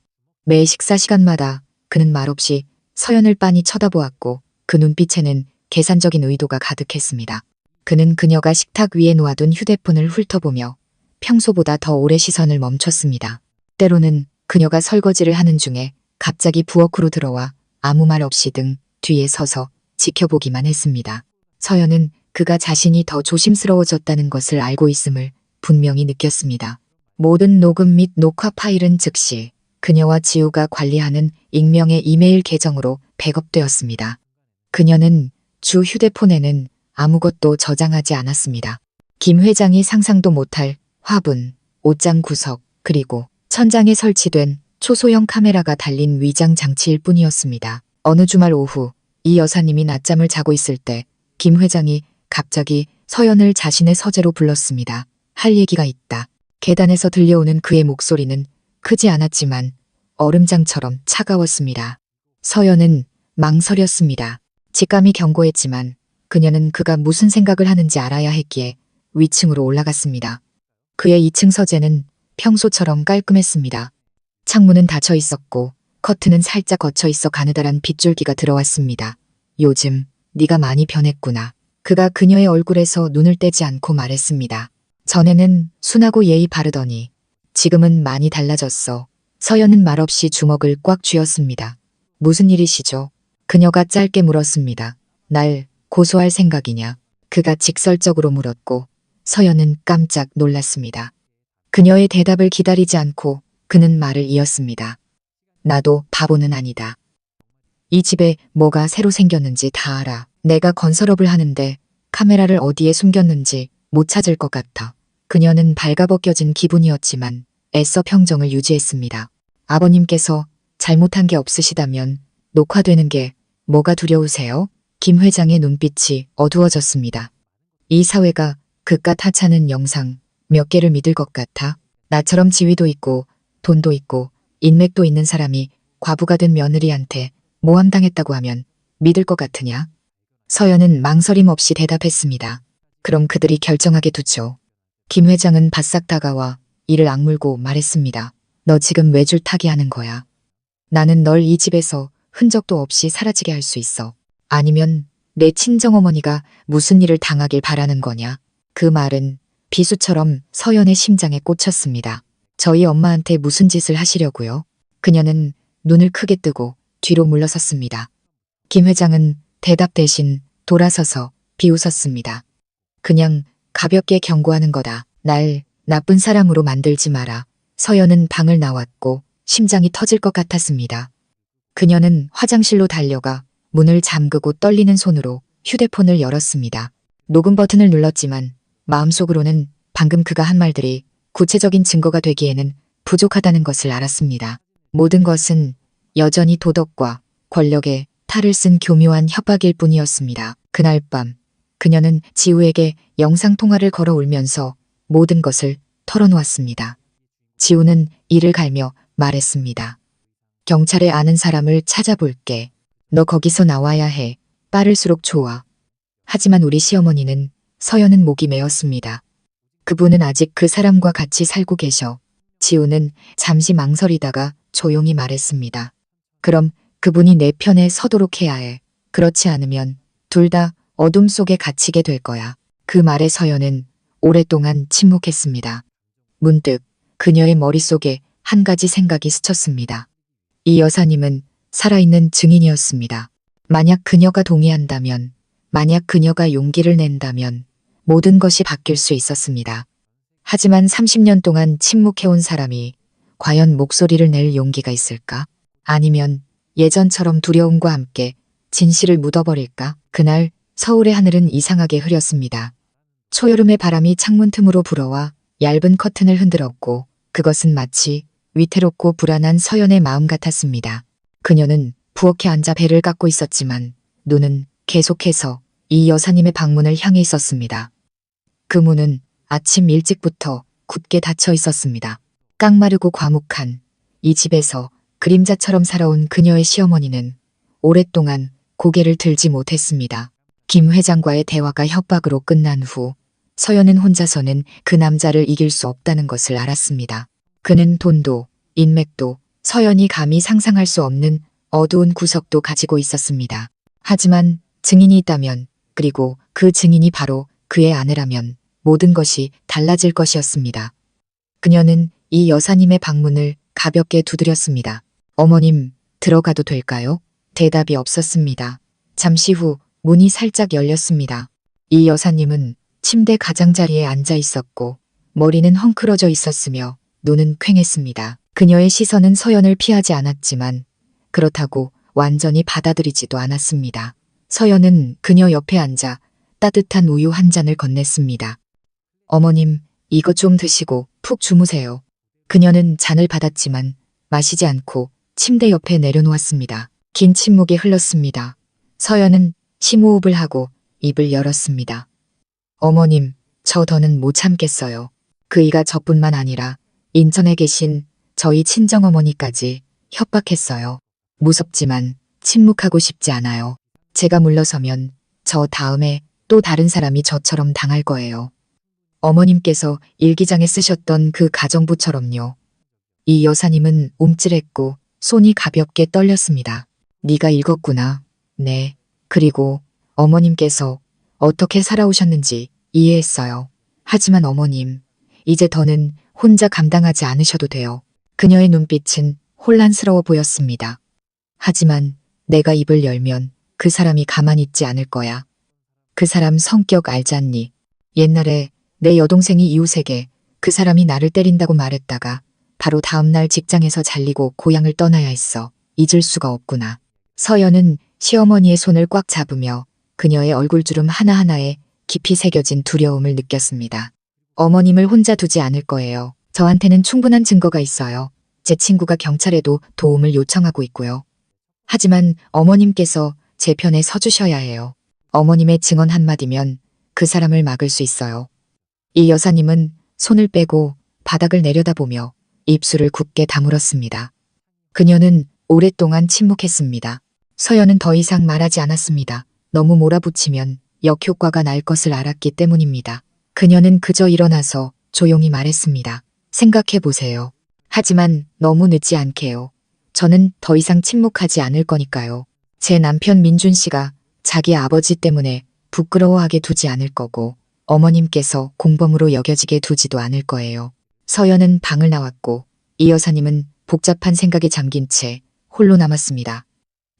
매 식사 시간마다 그는 말없이 서연을 빤히 쳐다보았고 그 눈빛에는 계산적인 의도가 가득했습니다. 그는 그녀가 식탁 위에 놓아둔 휴대폰을 훑어보며 평소보다 더 오래 시선을 멈췄습니다. 때로는 그녀가 설거지를 하는 중에 갑자기 부엌으로 들어와 아무 말 없이 등 뒤에 서서 지켜보기만 했습니다. 서연은 그가 자신이 더 조심스러워졌다는 것을 알고 있음을 분명히 느꼈습니다. 모든 녹음 및 녹화 파일은 즉시 그녀와 지우가 관리하는 익명의 이메일 계정으로 백업되었습니다. 그녀는 주 휴대폰에는 아무것도 저장하지 않았습니다. 김 회장이 상상도 못할 화분, 옷장 구석, 그리고 천장에 설치된 초소형 카메라가 달린 위장 장치일 뿐이었습니다. 어느 주말 오후 이 여사님이 낮잠을 자고 있을 때 김 회장이 갑자기 서연을 자신의 서재로 불렀습니다. 할 얘기가 있다. 계단에서 들려오는 그의 목소리는 크지 않았지만 얼음장처럼 차가웠습니다. 서연은 망설였습니다. 직감이 경고했지만 그녀는 그가 무슨 생각을 하는지 알아야 했기에 위층으로 올라갔습니다. 그의 2층 서재는 평소처럼 깔끔했습니다. 창문은 닫혀 있었고 커튼은 살짝 걷혀 있어 가느다란 빗줄기가 들어왔습니다. 요즘 네가 많이 변했구나. 그가 그녀의 얼굴에서 눈을 떼지 않고 말했습니다. 전에는 순하고 예의 바르더니 지금은 많이 달라졌어. 서연은 말없이 주먹을 꽉 쥐었습니다. 무슨 일이시죠? 그녀가 짧게 물었습니다. 날 고소할 생각이냐? 그가 직설적으로 물었고 서연은 깜짝 놀랐습니다. 그녀의 대답을 기다리지 않고 그는 말을 이었습니다. 나도 바보는 아니다. 이 집에 뭐가 새로 생겼는지 다 알아. 내가 건설업을 하는데 카메라를 어디에 숨겼는지 못 찾을 것 같아. 그녀는 발가벗겨진 기분이었지만 애써 평정을 유지했습니다. 아버님께서 잘못한 게 없으시다면 녹화되는 게 뭐가 두려우세요? 김 회장의 눈빛이 어두워졌습니다. 이 사회가 그깟 하찮은 영상 몇 개를 믿을 것 같아? 나처럼 지위도 있고 돈도 있고 인맥도 있는 사람이 과부가 된 며느리한테 모함당했다고 하면 믿을 것 같으냐? 서연은 망설임 없이 대답했습니다. 그럼 그들이 결정하게 두죠. 김 회장은 바싹 다가와 이를 악물고 말했습니다. 너 지금 외줄 타기 하는 거야. 나는 널 이 집에서 흔적도 없이 사라지게 할 수 있어. 아니면 내 친정어머니가 무슨 일을 당하길 바라는 거냐? 그 말은 비수처럼 서연의 심장에 꽂혔습니다. 저희 엄마한테 무슨 짓을 하시려고요? 그녀는 눈을 크게 뜨고 뒤로 물러섰습니다. 김 회장은 대답 대신 돌아서서 비웃었습니다. 그냥 가볍게 경고하는 거다. 날 나쁜 사람으로 만들지 마라. 서연은 방을 나왔고 심장이 터질 것 같았습니다. 그녀는 화장실로 달려가 문을 잠그고 떨리는 손으로 휴대폰을 열었습니다. 녹음 버튼을 눌렀지만 마음속으로는 방금 그가 한 말들이 구체적인 증거가 되기에는 부족하다는 것을 알았습니다. 모든 것은 여전히 도덕과 권력에 탈을 쓴 교묘한 협박일 뿐이었습니다. 그날 밤 그녀는 지우에게 영상통화를 걸어 울면서 모든 것을 털어놓았습니다. 지우는 이를 갈며 말했습니다. 경찰에 아는 사람을 찾아볼게. 너 거기서 나와야 해. 빠를수록 좋아. 하지만 우리 시어머니는 서연은 목이 메었습니다. 그분은 아직 그 사람과 같이 살고 계셔. 지우는 잠시 망설이다가 조용히 말했습니다. 그럼 그분이 내 편에 서도록 해야 해. 그렇지 않으면 둘 다 어둠 속에 갇히게 될 거야. 그 말에 서연은 오랫동안 침묵했습니다. 문득 그녀의 머릿속에 한 가지 생각이 스쳤습니다. 이 여사님은 살아있는 증인이었습니다. 만약 그녀가 동의한다면, 만약 그녀가 용기를 낸다면 모든 것이 바뀔 수 있었습니다. 하지만 30년 동안 침묵해온 사람이 과연 목소리를 낼 용기가 있을까? 아니면 예전처럼 두려움과 함께 진실을 묻어버릴까? 그날 서울의 하늘은 이상하게 흐렸습니다. 초여름의 바람이 창문 틈으로 불어와 얇은 커튼을 흔들었고 그것은 마치 위태롭고 불안한 서연의 마음 같았습니다. 그녀는 부엌에 앉아 배를 깎고 있었지만 눈은 계속해서 이 여사님의 방문을 향해 있었습니다. 그 문은 아침 일찍부터 굳게 닫혀 있었습니다. 깡마르고 과묵한 이 집에서 그림자처럼 살아온 그녀의 시어머니는 오랫동안 고개를 들지 못했습니다. 김 회장과의 대화가 협박으로 끝난 후 서연은 혼자서는 그 남자를 이길 수 없다는 것을 알았습니다. 그는 돈도 인맥도 서연이 감히 상상할 수 없는 어두운 구석도 가지고 있었습니다. 하지만 증인이 있다면, 그리고 그 증인이 바로 그의 아내라면 모든 것이 달라질 것이었습니다. 그녀는 이 여사님의 방문을 가볍게 두드렸습니다. 어머님, 들어가도 될까요? 대답이 없었습니다. 잠시 후 문이 살짝 열렸습니다. 이 여사님은 침대 가장자리에 앉아 있었고 머리는 헝클어져 있었으며 눈은 퀭했습니다. 그녀의 시선은 서연을 피하지 않았지만 그렇다고 완전히 받아들이지도 않았습니다. 서연은 그녀 옆에 앉아 따뜻한 우유 한 잔을 건넸습니다. 어머님, 이거 좀 드시고 푹 주무세요. 그녀는 잔을 받았지만 마시지 않고 침대 옆에 내려놓았습니다. 긴 침묵이 흘렀습니다. 서연은 심호흡을 하고 입을 열었습니다. 어머님, 저 더는 못 참겠어요. 그이가 저뿐만 아니라 인천에 계신 저희 친정어머니까지 협박했어요. 무섭지만 침묵하고 싶지 않아요. 제가 물러서면 저 다음에 또 다른 사람이 저처럼 당할 거예요. 어머님께서 일기장에 쓰셨던 그 가정부처럼요. 이 여사님은 움찔했고 손이 가볍게 떨렸습니다. 네가 읽었구나. 네. 그리고 어머님께서 어떻게 살아오셨는지 이해했어요. 하지만 어머님, 이제 더는 혼자 감당하지 않으셔도 돼요. 그녀의 눈빛은 혼란스러워 보였습니다. 하지만 내가 입을 열면 그 사람이 가만히 있지 않을 거야. 그 사람 성격 알잖니? 옛날에 내 여동생이 이웃에게 그 사람이 나를 때린다고 말했다가 바로 다음날 직장에서 잘리고 고향을 떠나야 했어. 잊을 수가 없구나. 서연은 시어머니의 손을 꽉 잡으며 그녀의 얼굴주름 하나하나에 깊이 새겨진 두려움을 느꼈습니다. 어머님을 혼자 두지 않을 거예요. 저한테는 충분한 증거가 있어요. 제 친구가 경찰에도 도움을 요청하고 있고요. 하지만 어머님께서 제 편에 서주셔야 해요. 어머님의 증언 한마디면 그 사람을 막을 수 있어요. 이 여사님은 손을 빼고 바닥을 내려다보며 입술을 굳게 다물었습니다. 그녀는 오랫동안 침묵했습니다. 서연은 더 이상 말하지 않았습니다. 너무 몰아붙이면 역효과가 날 것을 알았기 때문입니다. 그녀는 그저 일어나서 조용히 말했습니다. 생각해 보세요. 하지만 너무 늦지 않게요. 저는 더 이상 침묵하지 않을 거니까요. 제 남편 민준 씨가 자기 아버지 때문에 부끄러워하게 두지 않을 거고 어머님께서 공범으로 여겨지게 두지도 않을 거예요. 서연은 방을 나왔고 이 여사님은 복잡한 생각에 잠긴 채 홀로 남았습니다.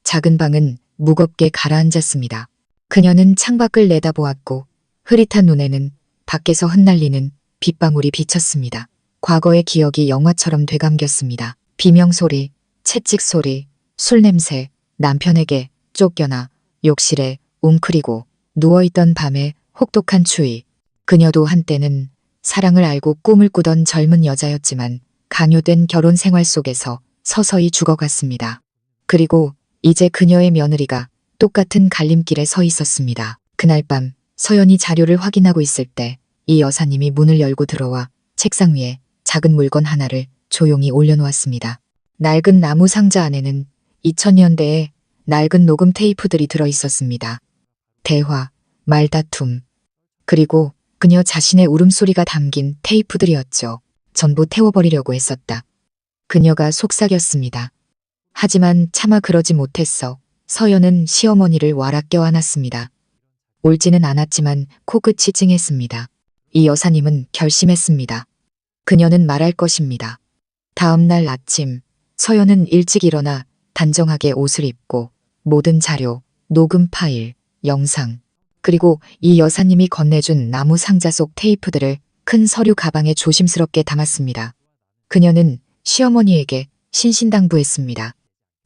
작은 방은 무겁게 가라앉았습니다. 그녀는 창밖을 내다보았고 흐릿한 눈에는 밖에서 흩날리는 빗방울이 비쳤습니다. 과거의 기억이 영화처럼 되감겼습니다. 비명소리, 채찍소리, 술냄새, 남편에게 쫓겨나 욕실에 웅크리고 누워있던 밤의 혹독한 추위. 그녀도 한때는 사랑을 알고 꿈을 꾸던 젊은 여자였지만 강요된 결혼 생활 속에서 서서히 죽어갔습니다. 그리고 이제 그녀의 며느리가 똑같은 갈림길에 서 있었습니다. 그날 밤 서연이 자료를 확인하고 있을 때 이 여사님이 문을 열고 들어와 책상 위에 작은 물건 하나를 조용히 올려놓았습니다. 낡은 나무 상자 안에는 2000년대의 낡은 녹음 테이프들이 들어있었습니다. 대화, 말다툼, 그리고 그녀 자신의 울음소리가 담긴 테이프들이었죠. 전부 태워버리려고 했었다. 그녀가 속삭였습니다. 하지만 차마 그러지 못했어. 서연은 시어머니를 와라 껴안았습니다. 울지는 않았지만 코끝이 찡했습니다. 이 여사님은 결심했습니다. 그녀는 말할 것입니다. 다음 날 아침 서연은 일찍 일어나 단정하게 옷을 입고 모든 자료, 녹음 파일, 영상, 그리고 이 여사님이 건네준 나무 상자 속 테이프들을 큰 서류 가방에 조심스럽게 담았습니다. 그녀는 시어머니에게 신신당부했습니다.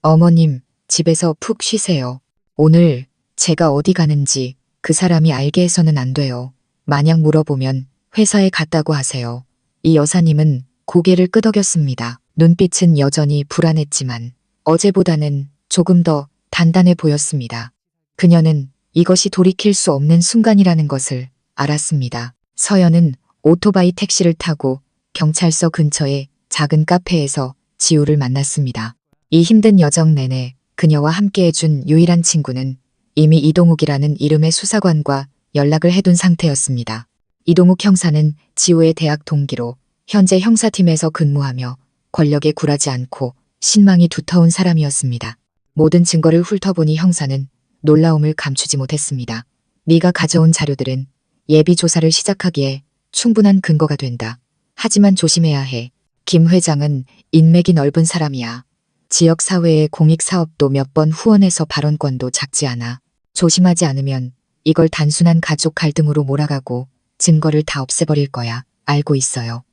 어머님, 집에서 푹 쉬세요. 오늘 제가 어디 가는지 그 사람이 알게 해서는 안 돼요. 만약 물어보면 회사에 갔다고 하세요. 이 여사님은 고개를 끄덕였습니다. 눈빛은 여전히 불안했지만 어제보다는 조금 더 단단해 보였습니다. 그녀는 이것이 돌이킬 수 없는 순간이라는 것을 알았습니다. 서연은 오토바이 택시를 타고 경찰서 근처의 작은 카페에서 지우를 만났습니다. 이 힘든 여정 내내 그녀와 함께 해준 유일한 친구는 이미 이동욱이라는 이름의 수사관과 연락을 해둔 상태였습니다. 이동욱 형사는 지우의 대학 동기로 현재 형사팀에서 근무하며 권력에 굴하지 않고 신망이 두터운 사람이었습니다. 모든 증거를 훑어보니 형사는 놀라움을 감추지 못했습니다. 네가 가져온 자료들은 예비 조사를 시작하기에 충분한 근거가 된다. 하지만 조심해야 해. 김 회장은 인맥이 넓은 사람이야. 지역사회의 공익사업도 몇 번 후원해서 발언권도 작지 않아. 조심하지 않으면 이걸 단순한 가족 갈등으로 몰아가고 증거를 다 없애버릴 거야. 알고 있어요.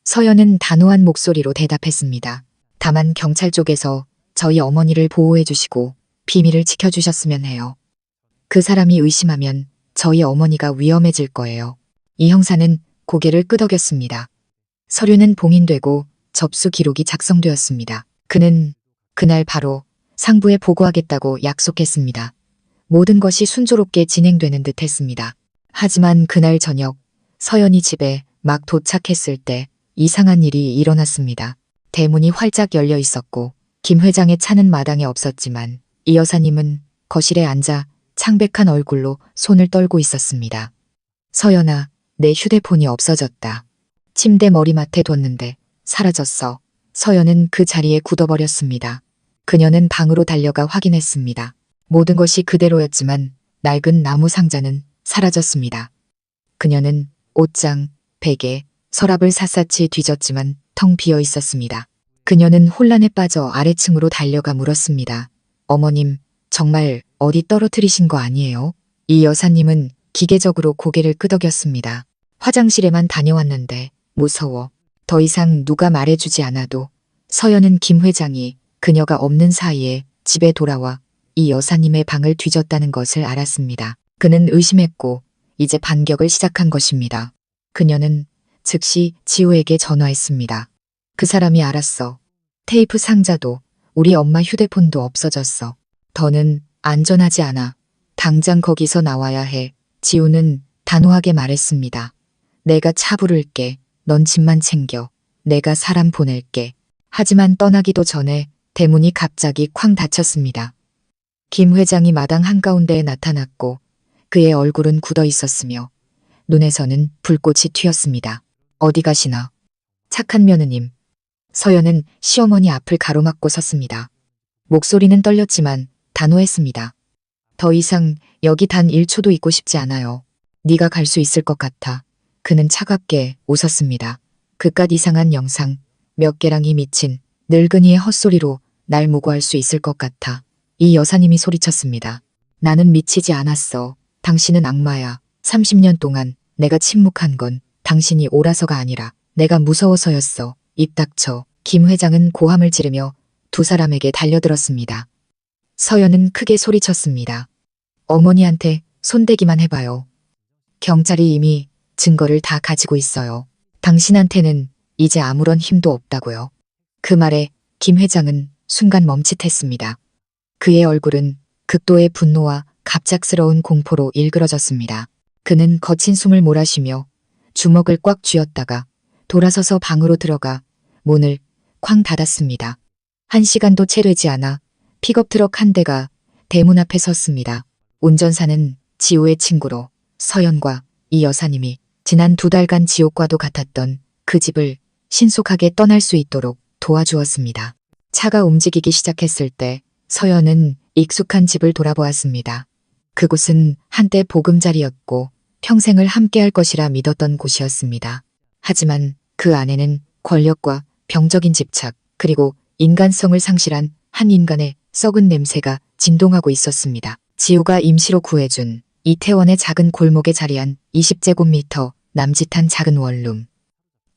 서연은 단호한 목소리로 대답했습니다. 다만 경찰 쪽에서 저희 어머니를 보호해 주시고 비밀을 지켜주셨으면 해요. 그 사람이 의심하면 저희 어머니가 위험해질 거예요. 이 형사는 고개를 끄덕였습니다. 서류는 봉인되고 접수 기록이 작성되었습니다. 그는 그날 바로 상부에 보고하겠다고 약속했습니다. 모든 것이 순조롭게 진행되는 듯 했습니다. 하지만 그날 저녁 서연이 집에 막 도착했을 때 이상한 일이 일어났습니다. 대문이 활짝 열려 있었고 김 회장의 차는 마당에 없었지만 이 여사님은 거실에 앉아 창백한 얼굴로 손을 떨고 있었습니다. 서연아, 내 휴대폰이 없어졌다. 침대 머리맡에 뒀는데 사라졌어. 서연은 그 자리에 굳어버렸습니다. 그녀는 방으로 달려가 확인했습니다. 모든 것이 그대로였지만 낡은 나무 상자는 사라졌습니다. 그녀는 옷장, 베개, 서랍을 샅샅이 뒤졌지만 텅 비어 있었습니다. 그녀는 혼란에 빠져 아래층으로 달려가 물었습니다. 어머님, 정말 어디 떨어뜨리신 거 아니에요? 이 여사님은 기계적으로 고개를 끄덕였습니다. 화장실에만 다녀왔는데 무서워. 더 이상 누가 말해주지 않아도 서연은 김 회장이 그녀가 없는 사이에 집에 돌아와 이 여사님의 방을 뒤졌다는 것을 알았습니다. 그는 의심했고 이제 반격을 시작한 것입니다. 그녀는 즉시 지우에게 전화했습니다. 그 사람이 알았어. 테이프 상자도 우리 엄마 휴대폰도 없어졌어. 더는 안전하지 않아. 당장 거기서 나와야 해. 지우는 단호하게 말했습니다. 내가 차 부를게. 넌 집만 챙겨. 내가 사람 보낼게. 하지만 떠나기도 전에 대문이 갑자기 쾅 닫혔습니다. 김 회장이 마당 한가운데에 나타났고 그의 얼굴은 굳어 있었으며 눈에서는 불꽃이 튀었습니다. 어디 가시나? 착한 며느님. 서연은 시어머니 앞을 가로막고 섰습니다. 목소리는 떨렸지만 단호했습니다. 더 이상 여기 단 1초도 있고 싶지 않아요. 네가 갈 수 있을 것 같아. 그는 차갑게 웃었습니다. 그깟 이상한 영상, 몇 개랑이 미친 늙은이의 헛소리로 날 무고할 수 있을 것 같아. 이 여사님이 소리쳤습니다. 나는 미치지 않았어. 당신은 악마야. 30년 동안 내가 침묵한 건 당신이 옳아서가 아니라 내가 무서워서였어. 입 닥쳐. 김 회장은 고함을 지르며 두 사람에게 달려들었습니다. 서연은 크게 소리쳤습니다. 어머니한테 손대기만 해봐요. 경찰이 이미 증거를 다 가지고 있어요. 당신한테는 이제 아무런 힘도 없다고요. 그 말에 김 회장은 순간 멈칫했습니다. 그의 얼굴은 극도의 분노와 갑작스러운 공포로 일그러졌습니다. 그는 거친 숨을 몰아쉬며 주먹을 꽉 쥐었다가 돌아서서 방으로 들어가 문을 쾅 닫았습니다. 1시간도 채 되지 않아 픽업 트럭 한 대가 대문 앞에 섰습니다. 운전사는 지우의 친구로 서연과 이 여사님이 지난 2달간 지옥과도 같았던 그 집을 신속하게 떠날 수 있도록 도와주었습니다. 차가 움직이기 시작했을 때 서연은 익숙한 집을 돌아보았습니다. 그곳은 한때 보금자리였고 평생을 함께할 것이라 믿었던 곳이었습니다. 하지만 그 안에는 권력과 병적인 집착, 그리고 인간성을 상실한 한 인간의 썩은 냄새가 진동하고 있었습니다. 지우가 임시로 구해준 이태원의 작은 골목에 자리한 20제곱미터 남짓한 작은 원룸.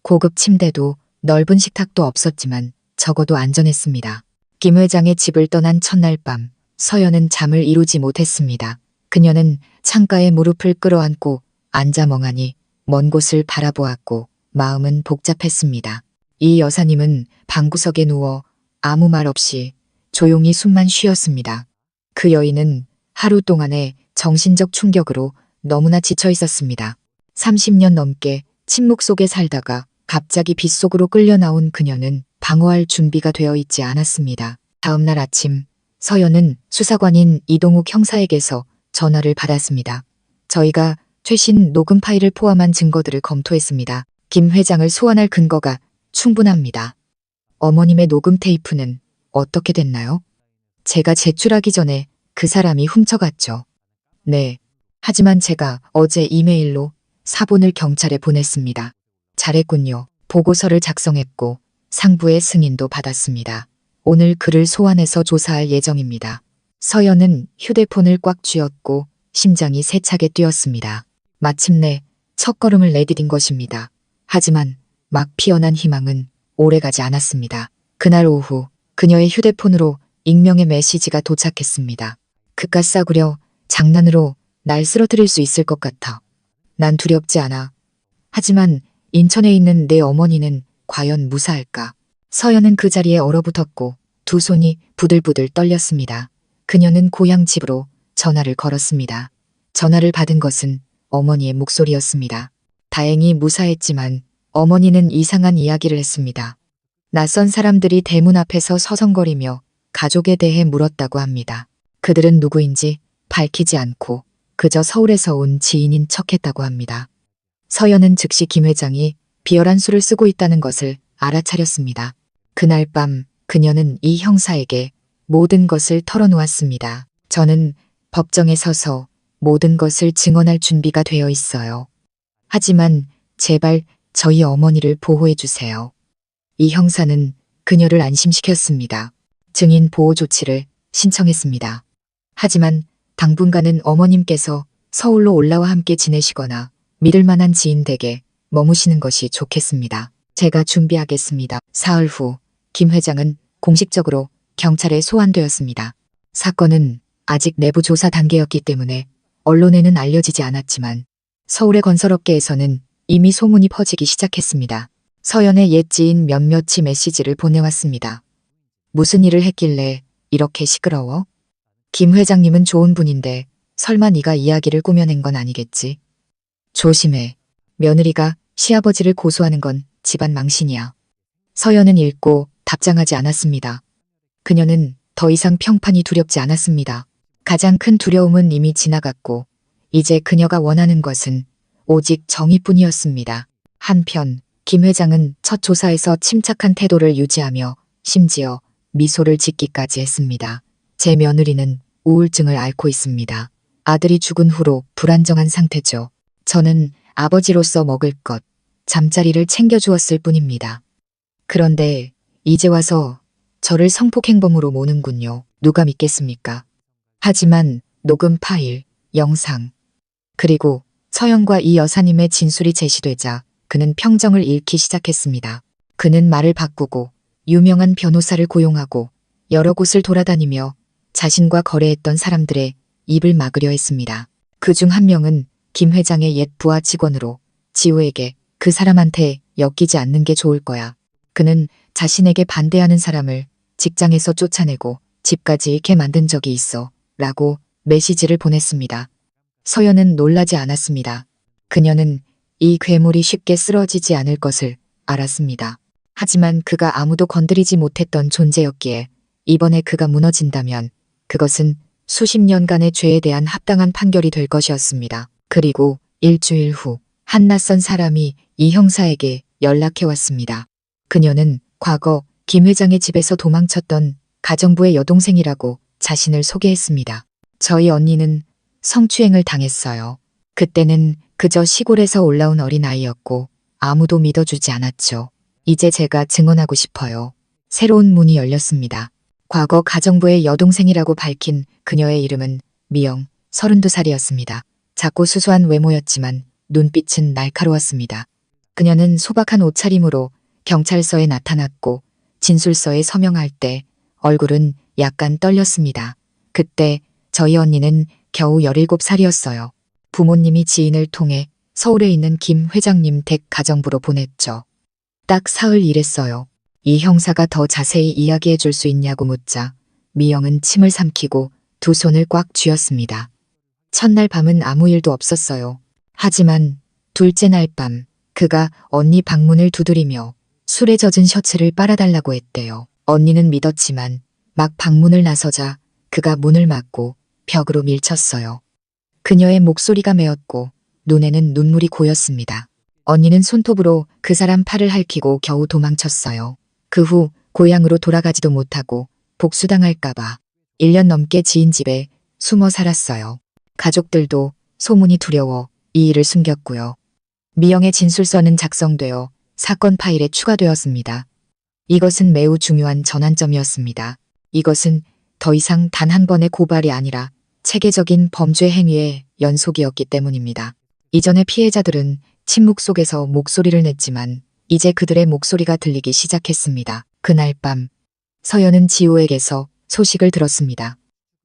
고급 침대도 넓은 식탁도 없었지만 적어도 안전했습니다. 김 회장의 집을 떠난 첫날 밤, 서연은 잠을 이루지 못했습니다. 그녀는 창가에 무릎을 끌어안고 앉아 멍하니 먼 곳을 바라보았고 마음은 복잡했습니다. 이 여사님은 방구석에 누워 아무 말 없이 조용히 숨만 쉬었습니다. 그 여인은 하루 동안의 정신적 충격으로 너무나 지쳐 있었습니다. 30년 넘게 침묵 속에 살다가 갑자기 빗속으로 끌려 나온 그녀는 방어할 준비가 되어 있지 않았습니다. 다음 날 아침, 서연은 수사관인 이동욱 형사에게서 전화를 받았습니다. 저희가 최신 녹음 파일을 포함한 증거들을 검토했습니다. 김 회장을 소환할 근거가 충분합니다. 어머님의 녹음 테이프는 어떻게 됐나요? 제가 제출하기 전에 그 사람이 훔쳐갔죠. 네. 하지만 제가 어제 이메일로 사본을 경찰에 보냈습니다. 잘했군요. 보고서를 작성했고 상부의 승인도 받았습니다. 오늘 그를 소환해서 조사할 예정입니다. 서연은 휴대폰을 꽉 쥐었고 심장이 세차게 뛰었습니다. 마침내 첫걸음을 내디딘 것입니다. 하지만 막 피어난 희망은 오래가지 않았습니다. 그날 오후 그녀의 휴대폰으로 익명의 메시지가 도착했습니다. 그깟 싸구려 장난으로 날 쓰러뜨릴 수 있을 것 같아. 난 두렵지 않아. 하지만 인천에 있는 내 어머니는 과연 무사할까? 서연은 그 자리에 얼어붙었고 두 손이 부들부들 떨렸습니다. 그녀는 고향 집으로 전화를 걸었습니다. 전화를 받은 것은 어머니의 목소리였습니다. 다행히 무사했지만 어머니는 이상한 이야기를 했습니다. 낯선 사람들이 대문 앞에서 서성거리며 가족에 대해 물었다고 합니다. 그들은 누구인지 밝히지 않고 그저 서울에서 온 지인인 척했다고 합니다. 서연은 즉시 김 회장이 비열한 수를 쓰고 있다는 것을 알아차렸습니다. 그날 밤 그녀는 이 형사에게 모든 것을 털어놓았습니다. 저는 법정에 서서 모든 것을 증언할 준비가 되어 있어요. 하지만 제발 저희 어머니를 보호해 주세요. 이 형사는 그녀를 안심시켰습니다. 증인 보호 조치를 신청했습니다. 하지만 당분간은 어머님께서 서울로 올라와 함께 지내시거나 믿을 만한 지인 댁에 머무시는 것이 좋겠습니다. 제가 준비하겠습니다. 사흘 후 김 회장은 공식적으로 경찰에 소환되었습니다. 사건은 아직 내부 조사 단계였기 때문에 언론에는 알려지지 않았지만 서울의 건설업계에서는 이미 소문이 퍼지기 시작했습니다. 서연의 옛 지인 몇몇이 메시지를 보내왔습니다. 무슨 일을 했길래 이렇게 시끄러워? 김 회장님은 좋은 분인데 설마 네가 이야기를 꾸며낸 건 아니겠지? 조심해. 며느리가 시아버지를 고소하는 건 집안 망신이야. 서연은 읽고 답장하지 않았습니다. 그녀는 더 이상 평판이 두렵지 않았습니다. 가장 큰 두려움은 이미 지나갔고 이제 그녀가 원하는 것은 오직 정의뿐이었습니다. 한편 김 회장은 첫 조사에서 침착한 태도를 유지하며 심지어 미소를 짓기까지 했습니다. 제 며느리는 우울증을 앓고 있습니다. 아들이 죽은 후로 불안정한 상태죠. 저는 아버지로서 먹을 것, 잠자리를 챙겨주었을 뿐입니다. 그런데 이제 와서 저를 성폭행범으로 모는군요. 누가 믿겠습니까? 하지만 녹음 파일, 영상, 그리고 서연과 이 여사님의 진술이 제시되자 그는 평정을 잃기 시작했습니다. 그는 말을 바꾸고 유명한 변호사를 고용하고 여러 곳을 돌아다니며 자신과 거래했던 사람들의 입을 막으려 했습니다. 그중 한 명은 김 회장의 옛 부하 직원으로 지우에게 그 사람한테 엮이지 않는 게 좋을 거야. 그는 자신에게 반대하는 사람을 직장에서 쫓아내고 집까지 잃게 만든 적이 있어 라고 메시지를 보냈습니다. 서연은 놀라지 않았습니다. 그녀는 이 괴물이 쉽게 쓰러지지 않을 것을 알았습니다. 하지만 그가 아무도 건드리지 못했던 존재였기에 이번에 그가 무너진다면 그것은 수십 년간의 죄에 대한 합당한 판결이 될 것이었습니다. 그리고 일주일 후 한 낯선 사람이 이 형사에게 연락해 왔습니다. 그녀는 과거 김 회장의 집에서 도망쳤던 가정부의 여동생이라고 자신을 소개했습니다. 저희 언니는 성추행을 당했어요. 그때는 그저 시골에서 올라온 어린아이였고 아무도 믿어주지 않았죠. 이제 제가 증언하고 싶어요. 새로운 문이 열렸습니다. 과거 가정부의 여동생이라고 밝힌 그녀의 이름은 미영, 32살이었습니다. 작고 수수한 외모였지만 눈빛은 날카로웠습니다. 그녀는 소박한 옷차림으로 경찰서에 나타났고 진술서에 서명할 때 얼굴은 약간 떨렸습니다. 그때 저희 언니는 겨우 17살이었어요. 부모님이 지인을 통해 서울에 있는 김 회장님 댁 가정부로 보냈죠. 딱 사흘 일했어요. 이 형사가 더 자세히 이야기해 줄 수 있냐고 묻자 미영은 침을 삼키고 두 손을 꽉 쥐었습니다. 첫날 밤은 아무 일도 없었어요. 하지만 둘째 날 밤 그가 언니 방문을 두드리며 술에 젖은 셔츠를 빨아달라고 했대요. 언니는 믿었지만 막 방문을 나서자 그가 문을 막고 벽으로 밀쳤어요. 그녀의 목소리가 메었고 눈에는 눈물이 고였습니다. 언니는 손톱으로 그 사람 팔을 핥히고 겨우 도망쳤어요. 그 후 고향으로 돌아가지도 못하고 복수당할까봐 1년 넘게 지인 집에 숨어 살았어요. 가족들도 소문이 두려워 이 일을 숨겼고요. 미영의 진술서는 작성되어 사건 파일에 추가되었습니다. 이것은 매우 중요한 전환점이었습니다. 이것은 더 이상 단 한 번의 고발이 아니라 체계적인 범죄 행위의 연속이었기 때문입니다. 이전의 피해자들은 침묵 속에서 목소리를 냈지만 이제 그들의 목소리가 들리기 시작했습니다. 그날 밤 서연은 지호에게서 소식을 들었습니다.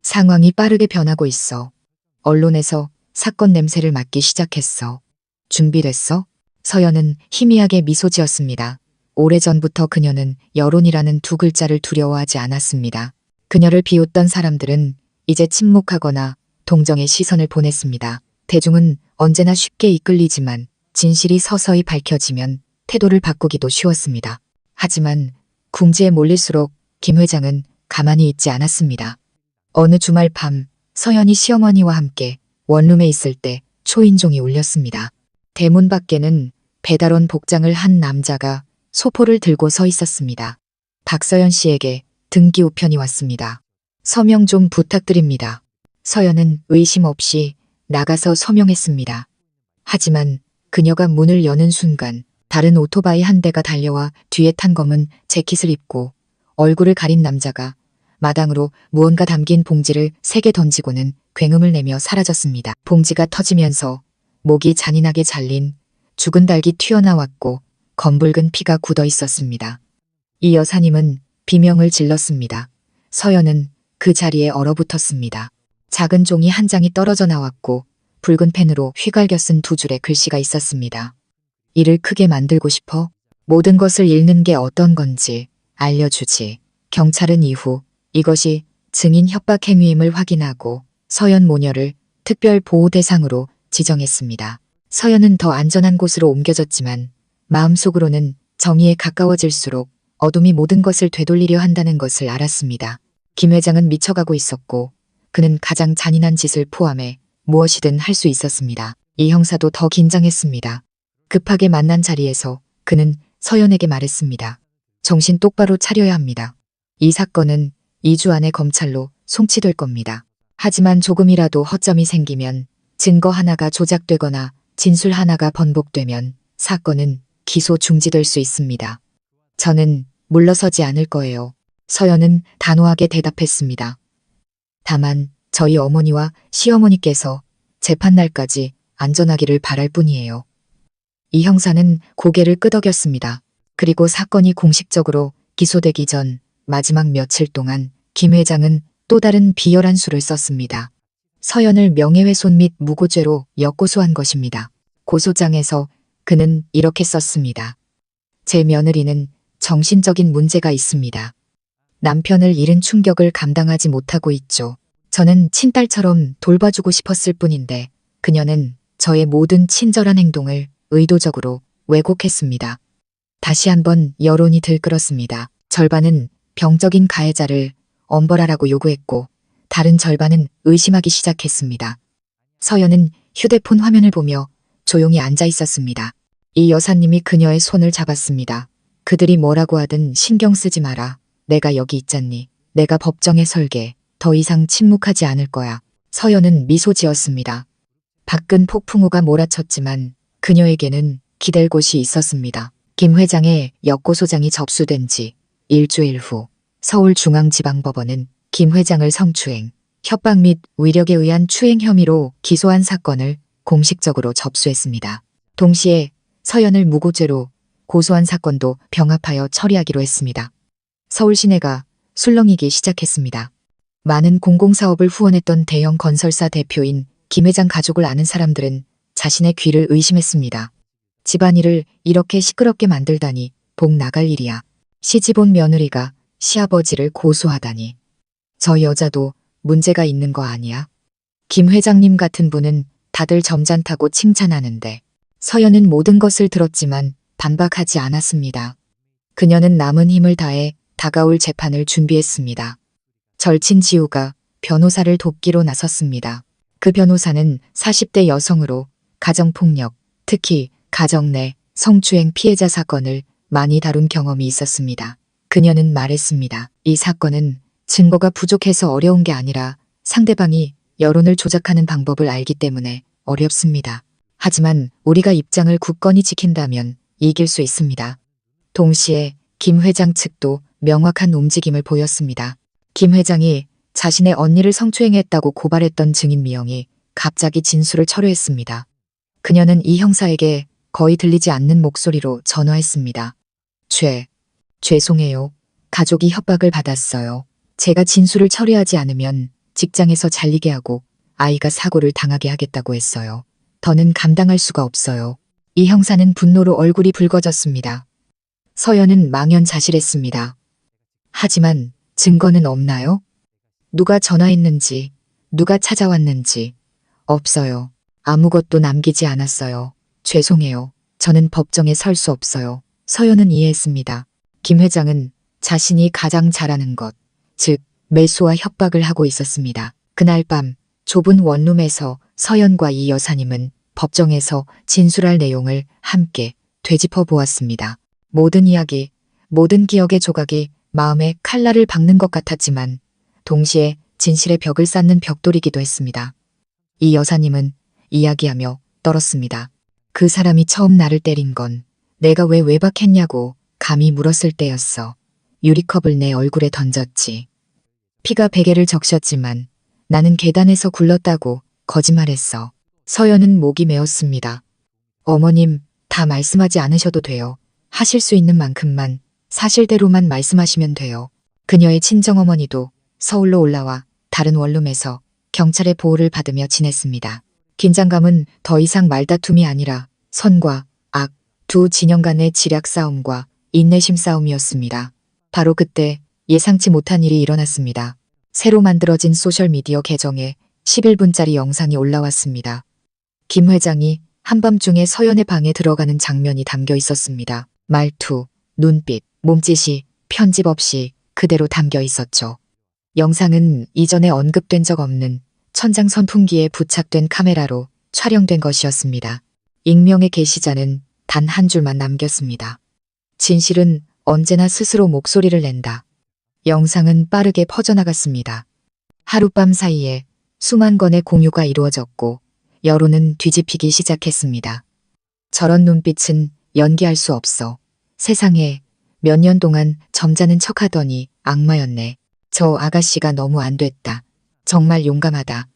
상황이 빠르게 변하고 있어. 언론에서 사건 냄새를 맡기 시작했어. 준비됐어? 서연은 희미하게 미소 지었습니다. 오래전부터 그녀는 여론이라는 두 글자를 두려워하지 않았습니다. 그녀를 비웃던 사람들은 이제 침묵하거나 동정의 시선을 보냈습니다. 대중은 언제나 쉽게 이끌리지만 진실이 서서히 밝혀지면 태도를 바꾸기도 쉬웠습니다. 하지만 궁지에 몰릴수록 김 회장은 가만히 있지 않았습니다. 어느 주말 밤 서연이 시어머니와 함께 원룸에 있을 때 초인종이 울렸습니다. 대문 밖에는 배달원 복장을 한 남자가 소포를 들고 서 있었습니다. 박서연 씨에게 등기 우편이 왔습니다. 서명 좀 부탁드립니다. 서연은 의심 없이 나가서 서명했습니다. 하지만 그녀가 문을 여는 순간 다른 오토바이 한 대가 달려와 뒤에 탄 검은 재킷을 입고 얼굴을 가린 남자가 마당으로 무언가 담긴 봉지를 3개 던지고는 굉음을 내며 사라졌습니다. 봉지가 터지면서 목이 잔인하게 잘린 죽은 닭이 튀어나왔고 검붉은 피가 굳어 있었습니다. 이 여사님은 비명을 질렀습니다. 서연은 그 자리에 얼어붙었습니다. 작은 종이 한 장이 떨어져 나왔고 붉은 펜으로 휘갈겨 쓴 2줄의 글씨가 있었습니다. 일을 크게 만들고 싶어? 모든 것을 읽는 게 어떤 건지 알려주지. 경찰은 이후 이것이 증인 협박 행위임을 확인하고 서연 모녀를 특별 보호 대상으로 지정했습니다. 서연은 더 안전한 곳으로 옮겨졌지만 마음속으로는 정의에 가까워질수록 어둠이 모든 것을 되돌리려 한다는 것을 알았습니다. 김 회장은 미쳐가고 있었고 그는 가장 잔인한 짓을 포함해 무엇이든 할 수 있었습니다. 이 형사도 더 긴장했습니다. 급하게 만난 자리에서 그는 서연에게 말했습니다. 정신 똑바로 차려야 합니다. 이 사건은 2주 안에 검찰로 송치될 겁니다. 하지만 조금이라도 허점이 생기면 증거 하나가 조작되거나 진술 하나가 번복되면 사건은 기소 중지될 수 있습니다. 저는 물러서지 않을 거예요. 서연은 단호하게 대답했습니다. 다만 저희 어머니와 시어머니께서 재판날까지 안전하기를 바랄 뿐이에요. 이 형사는 고개를 끄덕였습니다. 그리고 사건이 공식적으로 기소되기 전 마지막 며칠 동안 김 회장은 또 다른 비열한 수를 썼습니다. 서연을 명예훼손 및 무고죄로 역고소한 것입니다. 고소장에서 그는 이렇게 썼습니다. 제 며느리는 정신적인 문제가 있습니다. 남편을 잃은 충격을 감당하지 못하고 있죠. 저는 친딸처럼 돌봐주고 싶었을 뿐인데 그녀는 저의 모든 친절한 행동을 의도적으로 왜곡했습니다. 다시 한번 여론이 들끓었습니다. 절반은 병적인 가해자를 엄벌하라고 요구했고 다른 절반은 의심하기 시작했습니다. 서연은 휴대폰 화면을 보며 조용히 앉아 있었습니다. 이 여사님이 그녀의 손을 잡았습니다. 그들이 뭐라고 하든 신경 쓰지 마라. 내가 여기 있잖니. 내가 법정에 설게. 더 이상 침묵하지 않을 거야. 서연은 미소 지었습니다. 밖은 폭풍우가 몰아쳤지만 그녀에게는 기댈 곳이 있었습니다. 김 회장의 역고소장이 접수된 지 일주일 후 서울중앙지방법원은 김 회장을 성추행, 협박 및 위력에 의한 추행 혐의로 기소한 사건을 공식적으로 접수했습니다. 동시에 서연을 무고죄로 고소한 사건도 병합하여 처리하기로 했습니다. 서울 시내가 술렁이기 시작했습니다. 많은 공공사업을 후원했던 대형 건설사 대표인 김 회장 가족을 아는 사람들은 자신의 귀를 의심했습니다. 집안일을 이렇게 시끄럽게 만들다니 복 나갈 일이야. 시집 온 며느리가 시아버지를 고소하다니. 저 여자도 문제가 있는 거 아니야? 김 회장님 같은 분은 다들 점잖다고 칭찬하는데 서연은 모든 것을 들었지만 반박하지 않았습니다. 그녀는 남은 힘을 다해 다가올 재판을 준비했습니다. 절친 지우가 변호사를 돕기로 나섰습니다. 그 변호사는 40대 여성으로 가정폭력, 특히 가정 내 성추행 피해자 사건을 많이 다룬 경험이 있었습니다. 그녀는 말했습니다. 이 사건은 증거가 부족해서 어려운 게 아니라 상대방이 여론을 조작하는 방법을 알기 때문에 어렵습니다. 하지만 우리가 입장을 굳건히 지킨다면 이길 수 있습니다. 동시에 김 회장 측도 명확한 움직임을 보였습니다. 김 회장이 자신의 언니를 성추행했다고 고발했던 증인 미영이 갑자기 진술을 철회했습니다. 그녀는 이 형사에게 거의 들리지 않는 목소리로 전화했습니다. 죄송해요. 가족이 협박을 받았어요. 제가 진술을 철회하지 않으면 직장에서 잘리게 하고 아이가 사고를 당하게 하겠다고 했어요. 더는 감당할 수가 없어요. 이 형사는 분노로 얼굴이 붉어졌습니다. 서연은 망연자실했습니다. 하지만 증거는 없나요? 누가 전화했는지, 누가 찾아왔는지 없어요. 아무것도 남기지 않았어요. 죄송해요. 저는 법정에 설 수 없어요. 서연은 이해했습니다. 김 회장은 자신이 가장 잘하는 것, 즉 매수와 협박을 하고 있었습니다. 그날 밤 좁은 원룸에서 서연과 이 여사님은 법정에서 진술할 내용을 함께 되짚어 보았습니다. 모든 이야기, 모든 기억의 조각이 마음에 칼날을 박는 것 같았지만 동시에 진실의 벽을 쌓는 벽돌이기도 했습니다. 이 여사님은 이야기하며 떨었습니다. 그 사람이 처음 나를 때린 건 내가 왜 외박했냐고 감히 물었을 때였어. 유리컵을 내 얼굴에 던졌지. 피가 베개를 적셨지만 나는 계단에서 굴렀다고 거짓말했어. 서연은 목이 메었습니다. 어머님, 다 말씀하지 않으셔도 돼요. 하실 수 있는 만큼만 사실대로만 말씀하시면 돼요. 그녀의 친정어머니도 서울로 올라와 다른 원룸에서 경찰의 보호를 받으며 지냈습니다. 긴장감은 더 이상 말다툼이 아니라 선과 악, 두 진영 간의 지략 싸움과 인내심 싸움이었습니다. 바로 그때 예상치 못한 일이 일어났습니다. 새로 만들어진 소셜미디어 계정에 11분짜리 영상이 올라왔습니다. 김 회장이 한밤중에 서연의 방에 들어가는 장면이 담겨 있었습니다. 말투, 눈빛, 몸짓이 편집 없이 그대로 담겨 있었죠. 영상은 이전에 언급된 적 없는 천장 선풍기에 부착된 카메라로 촬영된 것이었습니다. 익명의 게시자는 단 한 줄만 남겼습니다. 진실은 언제나 스스로 목소리를 낸다. 영상은 빠르게 퍼져나갔습니다. 하룻밤 사이에 수만 건의 공유가 이루어졌고 여론은 뒤집히기 시작했습니다. 저런 눈빛은 연기할 수 없어. 세상에 몇 년 동안 점잖은 척하더니 악마였네. 저 아가씨가 너무 안 됐다. 정말 용감하다.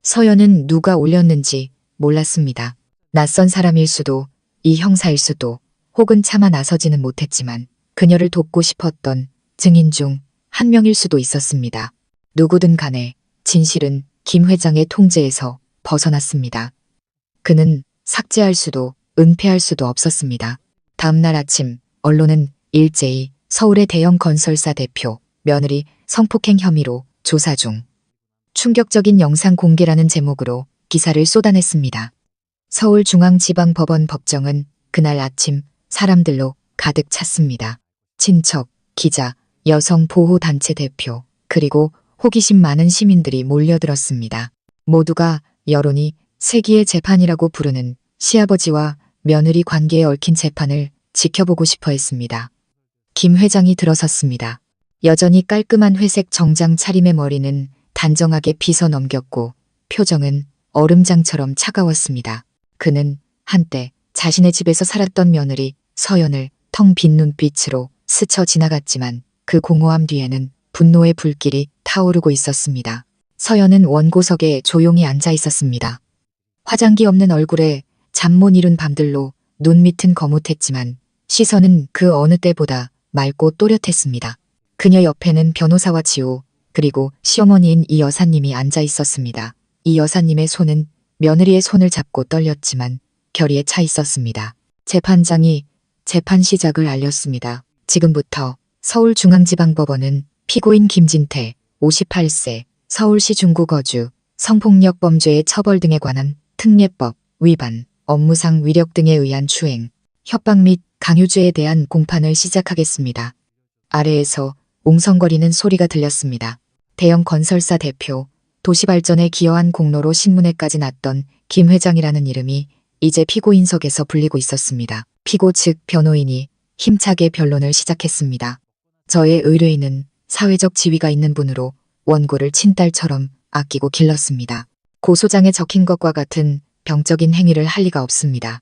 서연은 누가 올렸는지 몰랐습니다. 낯선 사람일 수도, 이 형사일 수도, 혹은 차마 나서지는 못했지만 그녀를 돕고 싶었던 증인 중 한 명일 수도 있었습니다. 누구든 간에 진실은 김 회장의 통제에서 벗어났습니다. 그는 삭제할 수도 은폐할 수도 없었습니다. 다음날 아침 언론은 일제히 서울의 대형 건설사 대표, 며느리 성폭행 혐의로 조사 중. 충격적인 영상 공개라는 제목으로 기사를 쏟아냈습니다. 서울중앙지방법원 법정은 그날 아침 사람들로 가득 찼습니다. 친척, 기자, 여성보호단체 대표, 그리고 호기심 많은 시민들이 몰려들었습니다. 모두가 여론이 세기의 재판이라고 부르는 시아버지와 며느리 관계에 얽힌 재판을 지켜보고 싶어 했습니다. 김 회장이 들어섰습니다. 여전히 깔끔한 회색 정장 차림의 머리는 단정하게 빗어 넘겼고 표정은 얼음장처럼 차가웠습니다. 그는 한때 자신의 집에서 살았던 며느리 서연을 텅 빈 눈빛으로 스쳐 지나갔지만 그 공허함 뒤에는 분노의 불길이 타오르고 있었습니다. 서연은 원고석에 조용히 앉아 있었습니다. 화장기 없는 얼굴에 잠 못 이룬 밤들로 눈 밑은 거뭇했지만 시선은 그 어느 때보다 맑고 또렷했습니다. 그녀 옆에는 변호사와 지호, 그리고 시어머니인 이 여사님이 앉아 있었습니다. 이 여사님의 손은 며느리의 손을 잡고 떨렸지만 결의에 차 있었습니다. 재판장이 재판 시작을 알렸습니다. 지금부터 서울중앙지방법원은 피고인 김진태, 58세, 서울시 중구 거주, 성폭력 범죄의 처벌 등에 관한 특례법 위반, 업무상 위력 등에 의한 추행, 협박 및 강요죄에 대한 공판을 시작하겠습니다. 아래에서 웅성거리는 소리가 들렸습니다. 대형 건설사 대표, 도시발전에 기여한 공로로 신문에까지 났던 김 회장이라는 이름이 이제 피고인석에서 불리고 있었습니다. 피고 측 변호인이 힘차게 변론을 시작했습니다. 저의 의뢰인은 사회적 지위가 있는 분으로 원고를 친딸처럼 아끼고 길렀습니다. 고소장에 적힌 것과 같은 병적인 행위를 할 리가 없습니다.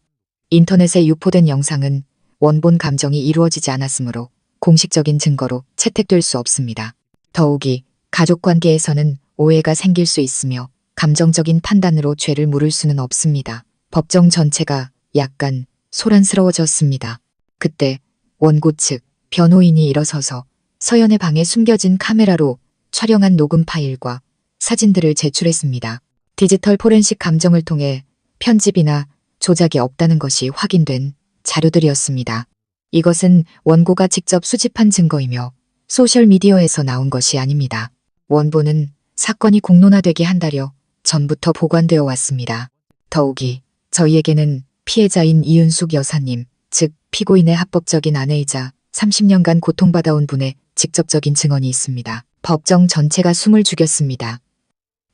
인터넷에 유포된 영상은 원본 감정이 이루어지지 않았으므로 공식적인 증거로 채택될 수 없습니다. 더욱이 가족관계에서는 오해가 생길 수 있으며 감정적인 판단으로 죄를 물을 수는 없습니다. 법정 전체가 약간 소란스러워졌습니다. 그때 원고 측 변호인이 일어서서 서연의 방에 숨겨진 카메라로 촬영한 녹음 파일과 사진들을 제출했습니다. 디지털 포렌식 감정을 통해 편집이나 조작이 없다는 것이 확인된 자료들이었습니다. 이것은 원고가 직접 수집한 증거이며 소셜미디어에서 나온 것이 아닙니다. 원본은 사건이 공론화되기 한 달여 전부터 보관되어 왔습니다. 더욱이 저희에게는 피해자인 이윤숙 여사님, 즉 피고인의 합법적인 아내이자 30년간 고통받아온 분의 직접적인 증언이 있습니다. 법정 전체가 숨을 죽였습니다.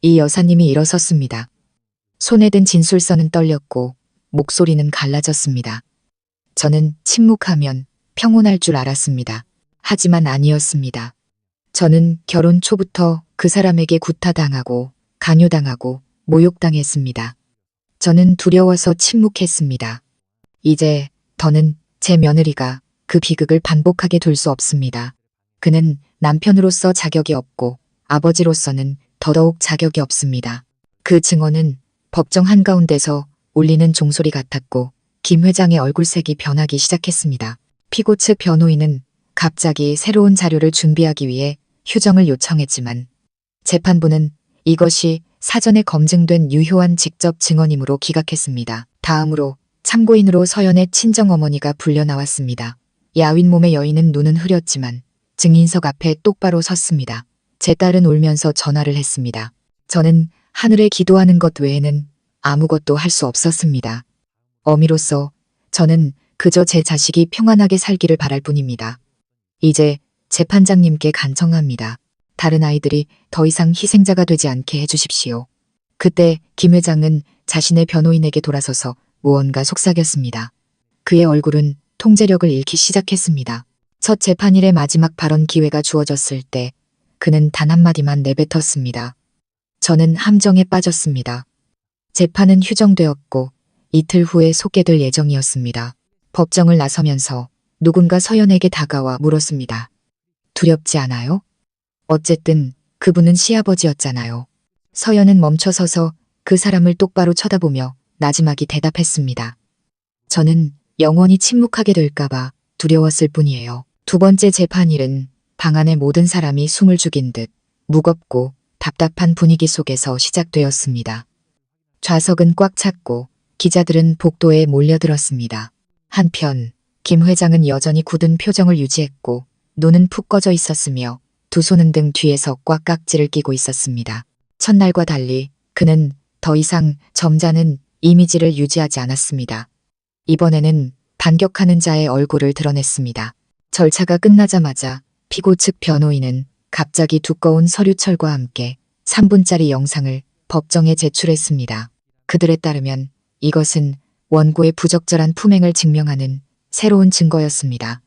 이 여사님이 일어섰습니다. 손에 든 진술서는 떨렸고 목소리는 갈라졌습니다. 저는 침묵하면 평온할 줄 알았습니다. 하지만 아니었습니다. 저는 결혼 초부터 그 사람에게 구타당하고 강요당하고 모욕당했습니다. 저는 두려워서 침묵했습니다. 이제 더는 제 며느리가 그 비극을 반복하게 둘 수 없습니다. 그는 남편으로서 자격이 없고 아버지로서는 더더욱 자격이 없습니다. 그 증언은 법정 한가운데서 울리는 종소리 같았고 김 회장의 얼굴색이 변하기 시작했습니다. 피고 측 변호인은 갑자기 새로운 자료를 준비하기 위해 휴정을 요청했지만 재판부는 이것이 사전에 검증된 유효한 직접 증언이므로 기각했습니다. 다음으로 참고인으로 서연의 친정어머니가 불려 나왔습니다. 야윈 몸의 여인은 눈은 흐렸지만 증인석 앞에 똑바로 섰습니다. 제 딸은 울면서 전화를 했습니다. 저는 하늘에 기도하는 것 외에는 아무것도 할 수 없었습니다. 어미로서 저는 그저 제 자식이 평안하게 살기를 바랄 뿐입니다. 이제 재판장님께 간청합니다. 다른 아이들이 더 이상 희생자가 되지 않게 해주십시오. 그때 김 회장은 자신의 변호인에게 돌아서서 무언가 속삭였습니다. 그의 얼굴은 통제력을 잃기 시작했습니다. 첫 재판일의 마지막 발언 기회가 주어졌을 때 그는 단 한마디만 내뱉었습니다. 저는 함정에 빠졌습니다. 재판은 휴정되었고 이틀 후에 속개될 예정이었습니다. 법정을 나서면서 누군가 서연에게 다가와 물었습니다. 두렵지 않아요? 어쨌든 그분은 시아버지였잖아요. 서연은 멈춰서서 그 사람을 똑바로 쳐다보며 나지막이 대답했습니다. 저는 영원히 침묵하게 될까봐 두려웠을 뿐이에요. 두 번째 재판일은 방 안의 모든 사람이 숨을 죽인 듯 무겁고 답답한 분위기 속에서 시작되었습니다. 좌석은 꽉 찼고 기자들은 복도에 몰려들었습니다. 한편 김 회장은 여전히 굳은 표정을 유지했고 눈은 푹 꺼져 있었으며 두 손은 등 뒤에서 꽉 깍지를 끼고 있었습니다. 첫날과 달리 그는 더 이상 점잖은 이미지를 유지하지 않았습니다. 이번에는 반격하는 자의 얼굴을 드러냈습니다. 절차가 끝나자마자 피고 측 변호인은 갑자기 두꺼운 서류철과 함께 3분짜리 영상을 법정에 제출했습니다. 그들에 따르면 이것은 원고의 부적절한 품행을 증명하는 새로운 증거였습니다.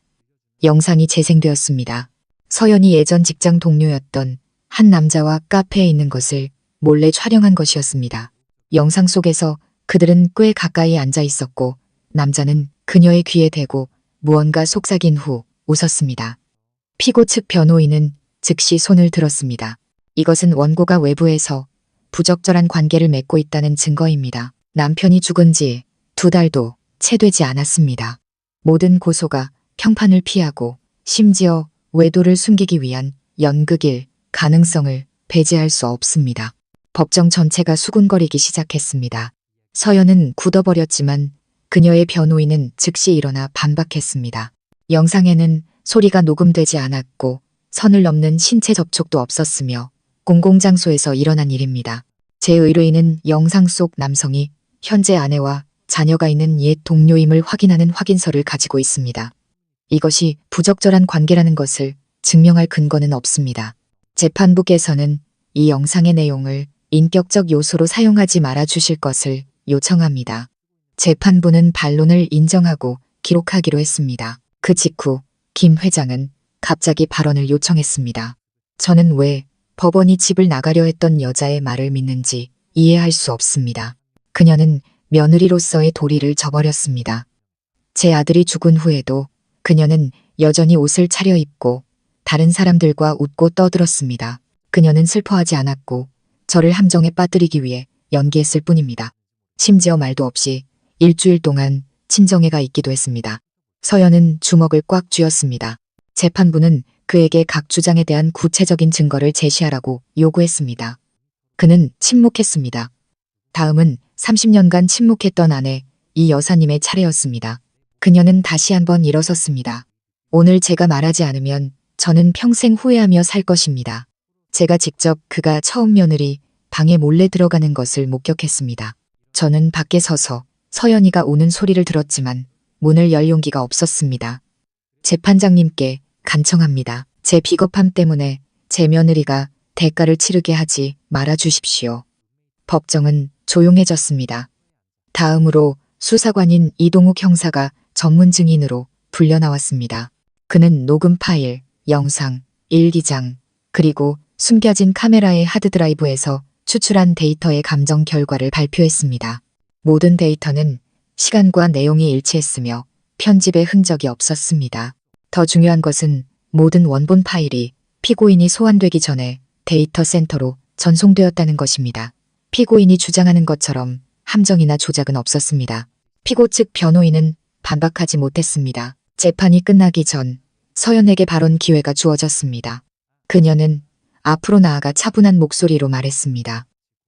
영상이 재생되었습니다. 서연이 예전 직장 동료였던 한 남자와 카페에 있는 것을 몰래 촬영한 것이었습니다. 영상 속에서 그들은 꽤 가까이 앉아 있었고 남자는 그녀의 귀에 대고 무언가 속삭인 후 웃었습니다. 피고 측 변호인은 즉시 손을 들었습니다. 이것은 원고가 외부에서 부적절한 관계를 맺고 있다는 증거입니다. 남편이 죽은 지 2달도 채 되지 않았습니다. 모든 고소가 평판을 피하고 심지어 외도를 숨기기 위한 연극일 가능성을 배제할 수 없습니다. 법정 전체가 수군거리기 시작했습니다. 서연은 굳어버렸지만 그녀의 변호인은 즉시 일어나 반박했습니다. 영상에는 소리가 녹음되지 않았고 선을 넘는 신체 접촉도 없었으며 공공장소에서 일어난 일입니다. 제 의뢰인은 영상 속 남성이 현재 아내와 자녀가 있는 옛 동료임을 확인하는 확인서를 가지고 있습니다. 이것이 부적절한 관계라는 것을 증명할 근거는 없습니다. 재판부께서는 이 영상의 내용을 인격적 요소로 사용하지 말아 주실 것을 요청합니다. 재판부는 반론을 인정하고 기록하기로 했습니다. 그 직후 김 회장은 갑자기 발언을 요청했습니다. 저는 왜 법원이 집을 나가려 했던 여자의 말을 믿는지 이해할 수 없습니다. 그녀는 며느리로서의 도리를 저버렸습니다. 제 아들이 죽은 후에도 그녀는 여전히 옷을 차려입고 다른 사람들과 웃고 떠들었습니다. 그녀는 슬퍼하지 않았고 저를 함정에 빠뜨리기 위해 연기했을 뿐입니다. 심지어 말도 없이 일주일 동안 친정에가 있기도 했습니다. 서연은 주먹을 꽉 쥐었습니다. 재판부는 그에게 각 주장에 대한 구체적인 증거를 제시하라고 요구했습니다. 그는 침묵했습니다. 다음은 30년간 침묵했던 아내 이 여사님의 차례였습니다. 그녀는 다시 한번 일어섰습니다. 오늘 제가 말하지 않으면 저는 평생 후회하며 살 것입니다. 제가 직접 그가 처음 며느리 방에 몰래 들어가는 것을 목격했습니다. 저는 밖에 서서 서연이가 우는 소리를 들었지만 문을 열 용기가 없었습니다. 재판장님께 간청합니다. 제 비겁함 때문에 제 며느리가 대가를 치르게 하지 말아 주십시오. 법정은 조용해졌습니다. 다음으로 수사관인 이동욱 형사가 전문 증인으로 불려 나왔습니다. 그는 녹음 파일, 영상, 일기장, 그리고 숨겨진 카메라의 하드드라이브에서 추출한 데이터의 감정 결과를 발표했습니다. 모든 데이터는 시간과 내용이 일치했으며 편집의 흔적이 없었습니다. 더 중요한 것은 모든 원본 파일이 피고인이 소환되기 전에 데이터 센터로 전송되었다는 것입니다. 피고인이 주장하는 것처럼 함정이나 조작은 없었습니다. 피고 측 변호인은 반박하지 못했습니다. 재판이 끝나기 전 서연에게 발언 기회가 주어졌습니다. 그녀는 앞으로 나아가 차분한 목소리로 말했습니다.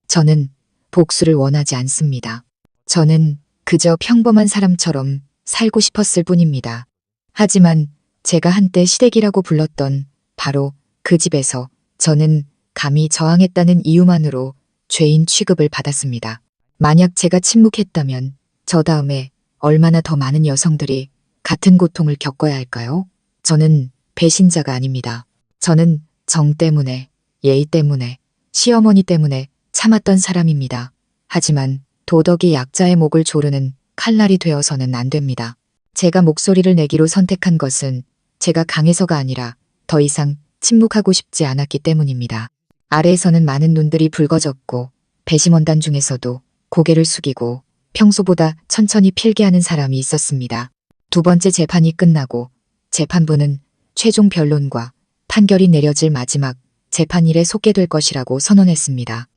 저는 복수를 원하지 않습니다. 저는 그저 평범한 사람처럼 살고 싶었을 뿐입니다. 하지만 제가 한때 시댁이라고 불렀던 바로 그 집에서 저는 감히 저항했다는 이유만으로 죄인 취급을 받았습니다. 만약 제가 침묵했다면 저 다음에 얼마나 더 많은 여성들이 같은 고통을 겪어야 할까요? 저는 배신자가 아닙니다. 저는 정 때문에, 예의 때문에, 시어머니 때문에 참았던 사람입니다. 하지만 도덕이 약자의 목을 조르는 칼날이 되어서는 안 됩니다. 제가 목소리를 내기로 선택한 것은 제가 강해서가 아니라 더 이상 침묵하고 싶지 않았기 때문입니다. 아래에서는 많은 눈들이 붉어졌고 배심원단 중에서도 고개를 숙이고 평소보다 천천히 필기하는 사람이 있었습니다. 두 번째 재판이 끝나고 재판부는 최종 변론과 판결이 내려질 마지막 재판일에 속게될 것이라고 선언했습니다.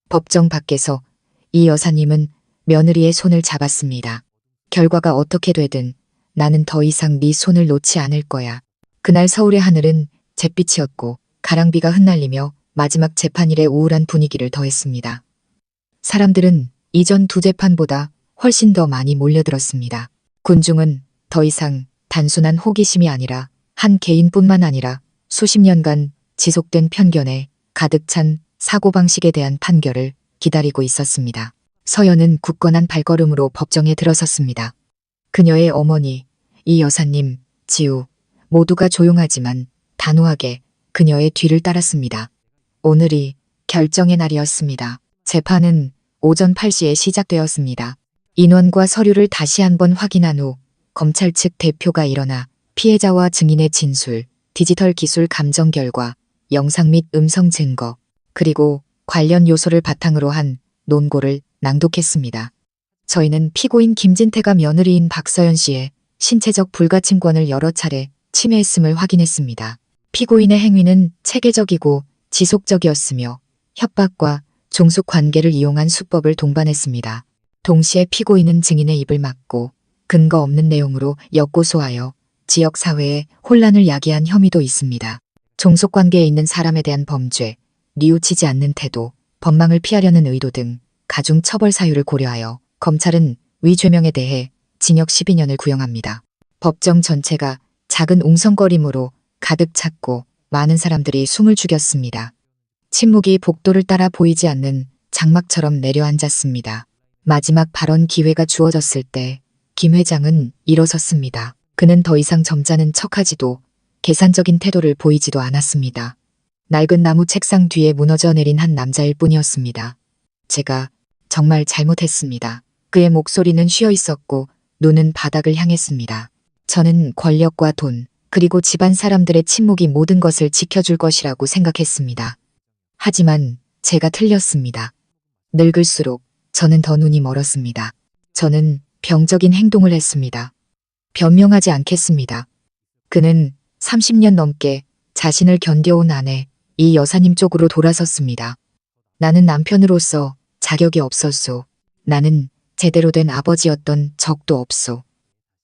법정 밖에서 이 여사님은 며느리의 손을 잡았습니다. 결과가 어떻게 되든 나는 더 이상 네 손을 놓지 않을 거야. 그날 서울의 하늘은 잿빛이었고 가랑비가 흩날리며 마지막 재판일의 우울한 분위기를 더했습니다. 사람들은 이전 두 재판보다 훨씬 더 많이 몰려들었습니다. 군중은 더 이상 단순한 호기심이 아니라 한 개인뿐만 아니라 수십 년간 지속된 편견에 가득 찬 사고방식에 대한 판결을 기다리고 있었습니다. 서연은 굳건한 발걸음으로 법정에 들어섰습니다. 그녀의 어머니, 이 여사님, 지우 모두가 조용하지만 단호하게 그녀의 뒤를 따랐습니다. 오늘이 결정의 날이었습니다. 재판은 오전 8시에 시작되었습니다. 인원과 서류를 다시 한번 확인한 후 검찰 측 대표가 일어나 피해자와 증인의 진술, 디지털 기술 감정 결과, 영상 및 음성 증거, 그리고 관련 요소를 바탕으로 한 논고를 낭독했습니다. 저희는 피고인 김진태가 며느리인 박서연 씨의 신체적 불가침권을 여러 차례 침해했음을 확인했습니다. 피고인의 행위는 체계적이고 지속적이었으며 협박과 종속 관계를 이용한 수법을 동반했습니다. 동시에 피고인은 증인의 입을 막고 근거 없는 내용으로 역고소하여 지역 사회에 혼란을 야기한 혐의도 있습니다. 종속 관계에 있는 사람에 대한 범죄, 뉘우치지 않는 태도, 법망을 피하려는 의도 등 가중 처벌 사유를 고려하여 검찰은 위 죄명에 대해 징역 12년을 구형합니다. 법정 전체가 작은 웅성거림으로 가득 찼고 많은 사람들이 숨을 죽였습니다. 침묵이 복도를 따라 보이지 않는 장막처럼 내려앉았습니다. 마지막 발언 기회가 주어졌을 때 김 회장은 일어섰습니다. 그는 더 이상 점잖은 척하지도 계산적인 태도를 보이지도 않았습니다. 낡은 나무 책상 뒤에 무너져 내린 한 남자일 뿐이었습니다. 제가 정말 잘못했습니다. 그의 목소리는 쉬어 있었고 눈은 바닥을 향했습니다. 저는 권력과 돈, 그리고 집안 사람들의 침묵이 모든 것을 지켜줄 것이라고 생각했습니다. 하지만 제가 틀렸습니다. 늙을수록 저는 더 눈이 멀었습니다. 저는 병적인 행동을 했습니다. 변명하지 않겠습니다. 그는 30년 넘게 자신을 견뎌온 아내, 이 여사님 쪽으로 돌아섰습니다. 나는 남편으로서 자격이 없었소. 나는 제대로 된 아버지였던 적도 없소.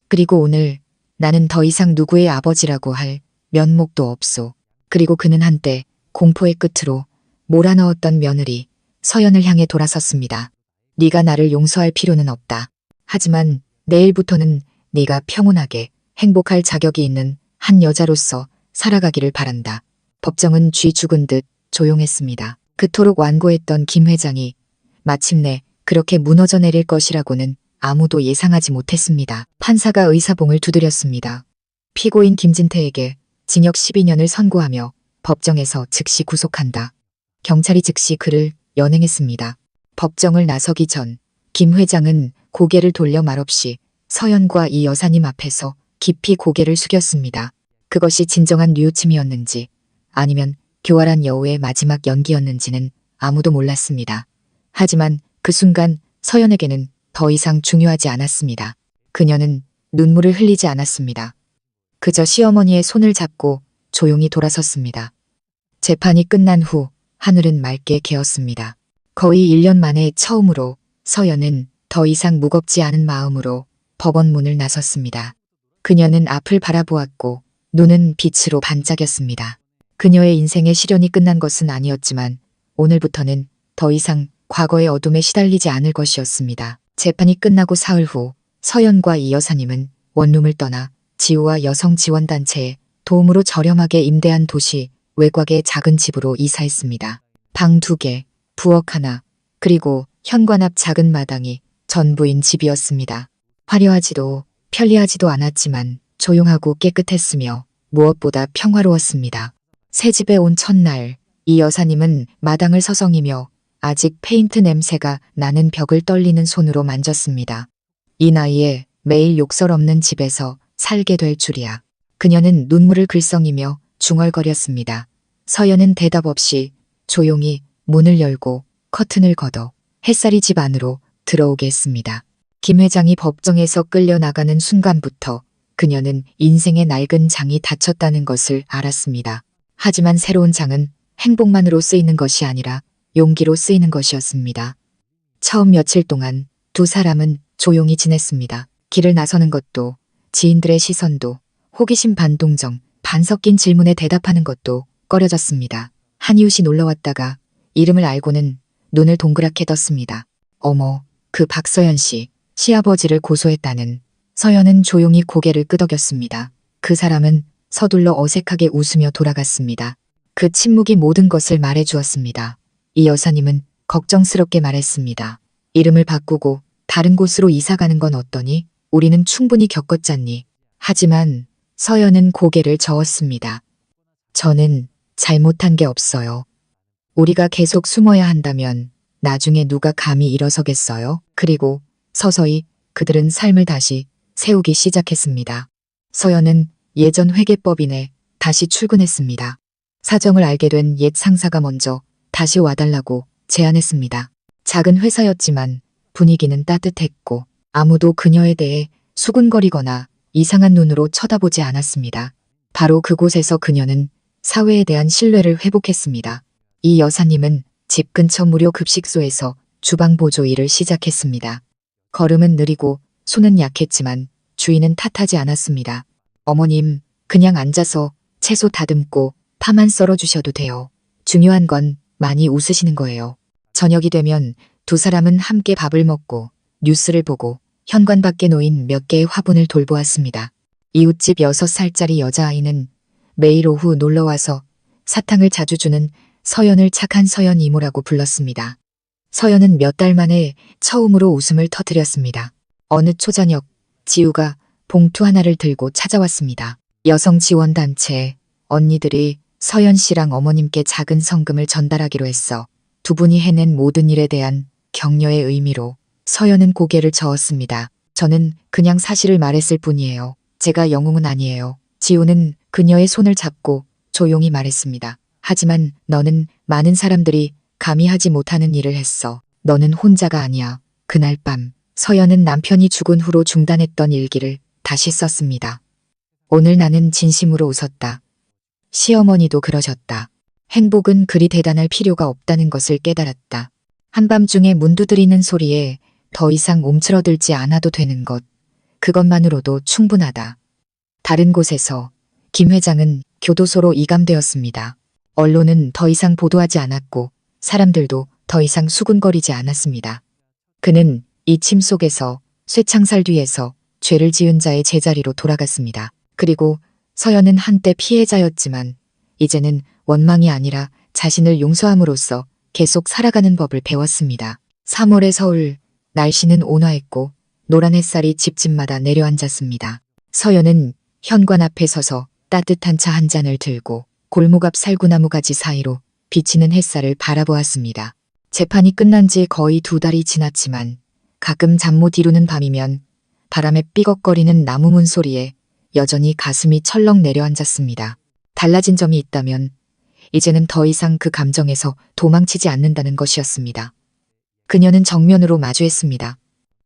그리고 오늘 나는 더 이상 누구의 아버지라고 할 면목도 없소. 그리고 그는 한때 공포의 끝으로 몰아넣었던 며느리 서연을 향해 돌아섰습니다. 네가 나를 용서할 필요는 없다. 하지만 내일부터는 네가 평온하게 행복할 자격이 있는 한 여자로서 살아가기를 바란다. 법정은 쥐 죽은 듯 조용했습니다. 그토록 완고했던 김 회장이 마침내 그렇게 무너져 내릴 것이라고는 아무도 예상하지 못했습니다. 판사가 의사봉을 두드렸습니다. 피고인 김진태에게 징역 12년을 선고하며 법정에서 즉시 구속한다. 경찰이 즉시 그를 연행했습니다. 법정을 나서기 전 김 회장은 고개를 돌려 말없이 서연과 이 여사님 앞에서 깊이 고개를 숙였습니다. 그것이 진정한 뉘우침이었는지 아니면 교활한 여우의 마지막 연기였는지는 아무도 몰랐습니다. 하지만 그 순간 서연에게는 더 이상 중요하지 않았습니다. 그녀는 눈물을 흘리지 않았습니다. 그저 시어머니의 손을 잡고 조용히 돌아섰습니다. 재판이 끝난 후 하늘은 맑게 개었습니다. 거의 1년 만에 처음으로 서연은 더 이상 무겁지 않은 마음으로 법원 문을 나섰습니다. 그녀는 앞을 바라보았고 눈은 빛으로 반짝였습니다. 그녀의 인생의 시련이 끝난 것은 아니었지만 오늘부터는 더 이상 과거의 어둠에 시달리지 않을 것이었습니다. 재판이 끝나고 사흘 후 서연과 이 여사님은 원룸을 떠나 지우와 여성지원단체의 도움으로 저렴하게 임대한 도시 외곽의 작은 집으로 이사했습니다. 방 2개, 부엌 하나, 그리고 현관 앞 작은 마당이 전부인 집이었습니다. 화려하지도 편리하지도 않았지만 조용하고 깨끗했으며 무엇보다 평화로웠습니다. 새 집에 온 첫날 이 여사님은 마당을 서성이며 아직 페인트 냄새가 나는 벽을 떨리는 손으로 만졌습니다. 이 나이에 매일 욕설 없는 집에서 살게 될 줄이야. 그녀는 눈물을 글썽이며 중얼거렸습니다. 서연은 대답 없이 조용히 문을 열고 커튼을 걷어 햇살이 집 안으로 들어오게 했습니다. 김 회장이 법정에서 끌려나가는 순간부터 그녀는 인생의 낡은 장이 닫혔다는 것을 알았습니다. 하지만 새로운 장은 행복만으로 쓰이는 것이 아니라 용기로 쓰이는 것이었습니다. 처음 며칠 동안 두 사람은 조용히 지냈습니다. 길을 나서는 것도 지인들의 시선도 호기심 반 동정 반 섞인 질문에 대답하는 것도 꺼려졌습니다. 한이웃이 놀러왔다가 이름을 알고는 눈을 동그랗게 떴습니다. 어머, 그 박서연 씨, 시아버지를 고소했다는. 서연은 조용히 고개를 끄덕였습니다. 그 사람은 서둘러 어색하게 웃으며 돌아갔습니다. 그 침묵이 모든 것을 말해주었습니다. 이 여사님은 걱정스럽게 말했습니다. 이름을 바꾸고 다른 곳으로 이사가는 건 어떠니? 우리는 충분히 겪었잖니. 하지만 서연은 고개를 저었습니다. 저는 잘못한 게 없어요. 우리가 계속 숨어야 한다면 나중에 누가 감히 일어서겠어요? 그리고 서서히 그들은 삶을 다시 세우기 시작했습니다. 서연은 예전 회계법인에 다시 출근했습니다. 사정을 알게 된 옛 상사가 먼저 다시 와달라고 제안했습니다. 작은 회사였지만 분위기는 따뜻했고 아무도 그녀에 대해 수군거리거나 이상한 눈으로 쳐다보지 않았습니다. 바로 그곳에서 그녀는 사회에 대한 신뢰를 회복했습니다. 이 여사님은 집 근처 무료 급식소에서 주방 보조 일을 시작했습니다. 걸음은 느리고 손은 약했지만 주인은 탓하지 않았습니다. 어머님, 그냥 앉아서 채소 다듬고 파만 썰어주셔도 돼요. 중요한 건 많이 웃으시는 거예요. 저녁이 되면 두 사람은 함께 밥을 먹고 뉴스를 보고 현관 밖에 놓인 몇 개의 화분을 돌보았습니다. 이웃집 6살짜리 여자아이는 매일 오후 놀러와서 사탕을 자주 주는 서연을 착한 서연 이모라고 불렀습니다. 서연은 몇 달 만에 처음으로 웃음을 터뜨렸습니다. 어느 초저녁 지우가 봉투 하나를 들고 찾아왔습니다. 여성지원단체 언니들이 서연 씨랑 어머님께 작은 성금을 전달하기로 했어. 두 분이 해낸 모든 일에 대한 격려의 의미로 서연은 고개를 저었습니다. 저는 그냥 사실을 말했을 뿐이에요. 제가 영웅은 아니에요. 지우는 그녀의 손을 잡고 조용히 말했습니다. 하지만 너는 많은 사람들이 감히 하지 못하는 일을 했어. 너는 혼자가 아니야. 그날 밤 서연은 남편이 죽은 후로 중단했던 일기를 다시 썼습니다. 오늘 나는 진심으로 웃었다. 시어머니도 그러셨다. 행복은 그리 대단할 필요가 없다는 것을 깨달았다. 한밤중에 문 두드리는 소리에 더 이상 움츠러들지 않아도 되는 것. 그것만으로도 충분하다. 다른 곳에서 김 회장은 교도소로 이감되었습니다. 언론은 더 이상 보도하지 않았고 사람들도 더 이상 수군거리지 않았습니다. 그는 이 침 속에서 쇠창살 뒤에서 죄를 지은 자의 제자리로 돌아갔습니다. 그리고 서연은 한때 피해자였지만 이제는 원망이 아니라 자신을 용서함으로써 계속 살아가는 법을 배웠습니다. 3월의 서울, 날씨는 온화했고 노란 햇살이 집집마다 내려앉았습니다. 서연은 현관 앞에 서서 따뜻한 차 한 잔을 들고 골목 앞 살구나무 가지 사이로 비치는 햇살을 바라보았습니다. 재판이 끝난 지 거의 2달이 지났지만 가끔 잠 못 이루는 밤이면 바람에 삐걱거리는 나무문 소리에 여전히 가슴이 철렁 내려앉았습니다. 달라진 점이 있다면 이제는 더 이상 그 감정에서 도망치지 않는다는 것이었습니다. 그녀는 정면으로 마주했습니다.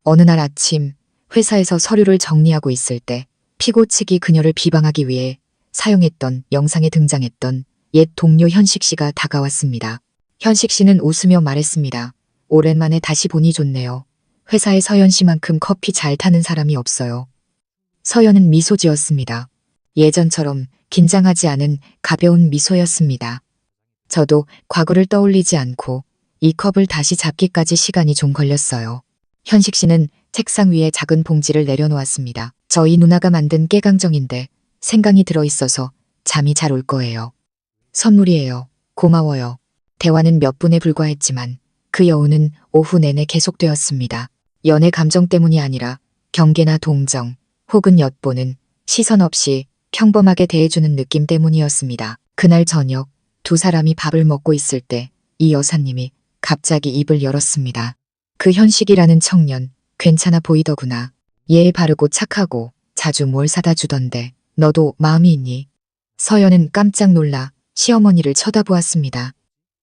어느 날 아침 회사에서 서류를 정리하고 있을 때 피고측이 그녀를 비방하기 위해 사용했던 영상에 등장했던 옛 동료 현식 씨가 다가왔습니다. 현식 씨는 웃으며 말했습니다. 오랜만에 다시 보니 좋네요. 회사에 서연 씨만큼 커피 잘 타는 사람이 없어요. 서연은 미소 지었습니다. 예전처럼 긴장하지 않은 가벼운 미소였습니다. 저도 과거를 떠올리지 않고 이 컵을 다시 잡기까지 시간이 좀 걸렸어요. 현식 씨는 책상 위에 작은 봉지를 내려놓았습니다. 저희 누나가 만든 깨강정인데 생강이 들어있어서 잠이 잘 올 거예요. 선물이에요. 고마워요. 대화는 몇 분에 불과했지만 그 여운은 오후 내내 계속되었습니다. 연애 감정 때문이 아니라 경계나 동정 혹은 엿보는 시선 없이 평범하게 대해주는 느낌 때문이었습니다. 그날 저녁 두 사람이 밥을 먹고 있을 때 이 여사님이 갑자기 입을 열었습니다. 그 현식이라는 청년 괜찮아 보이더구나. 예의 바르고 착하고 자주 뭘 사다 주던데 너도 마음이 있니? 서연은 깜짝 놀라 시어머니를 쳐다보았습니다.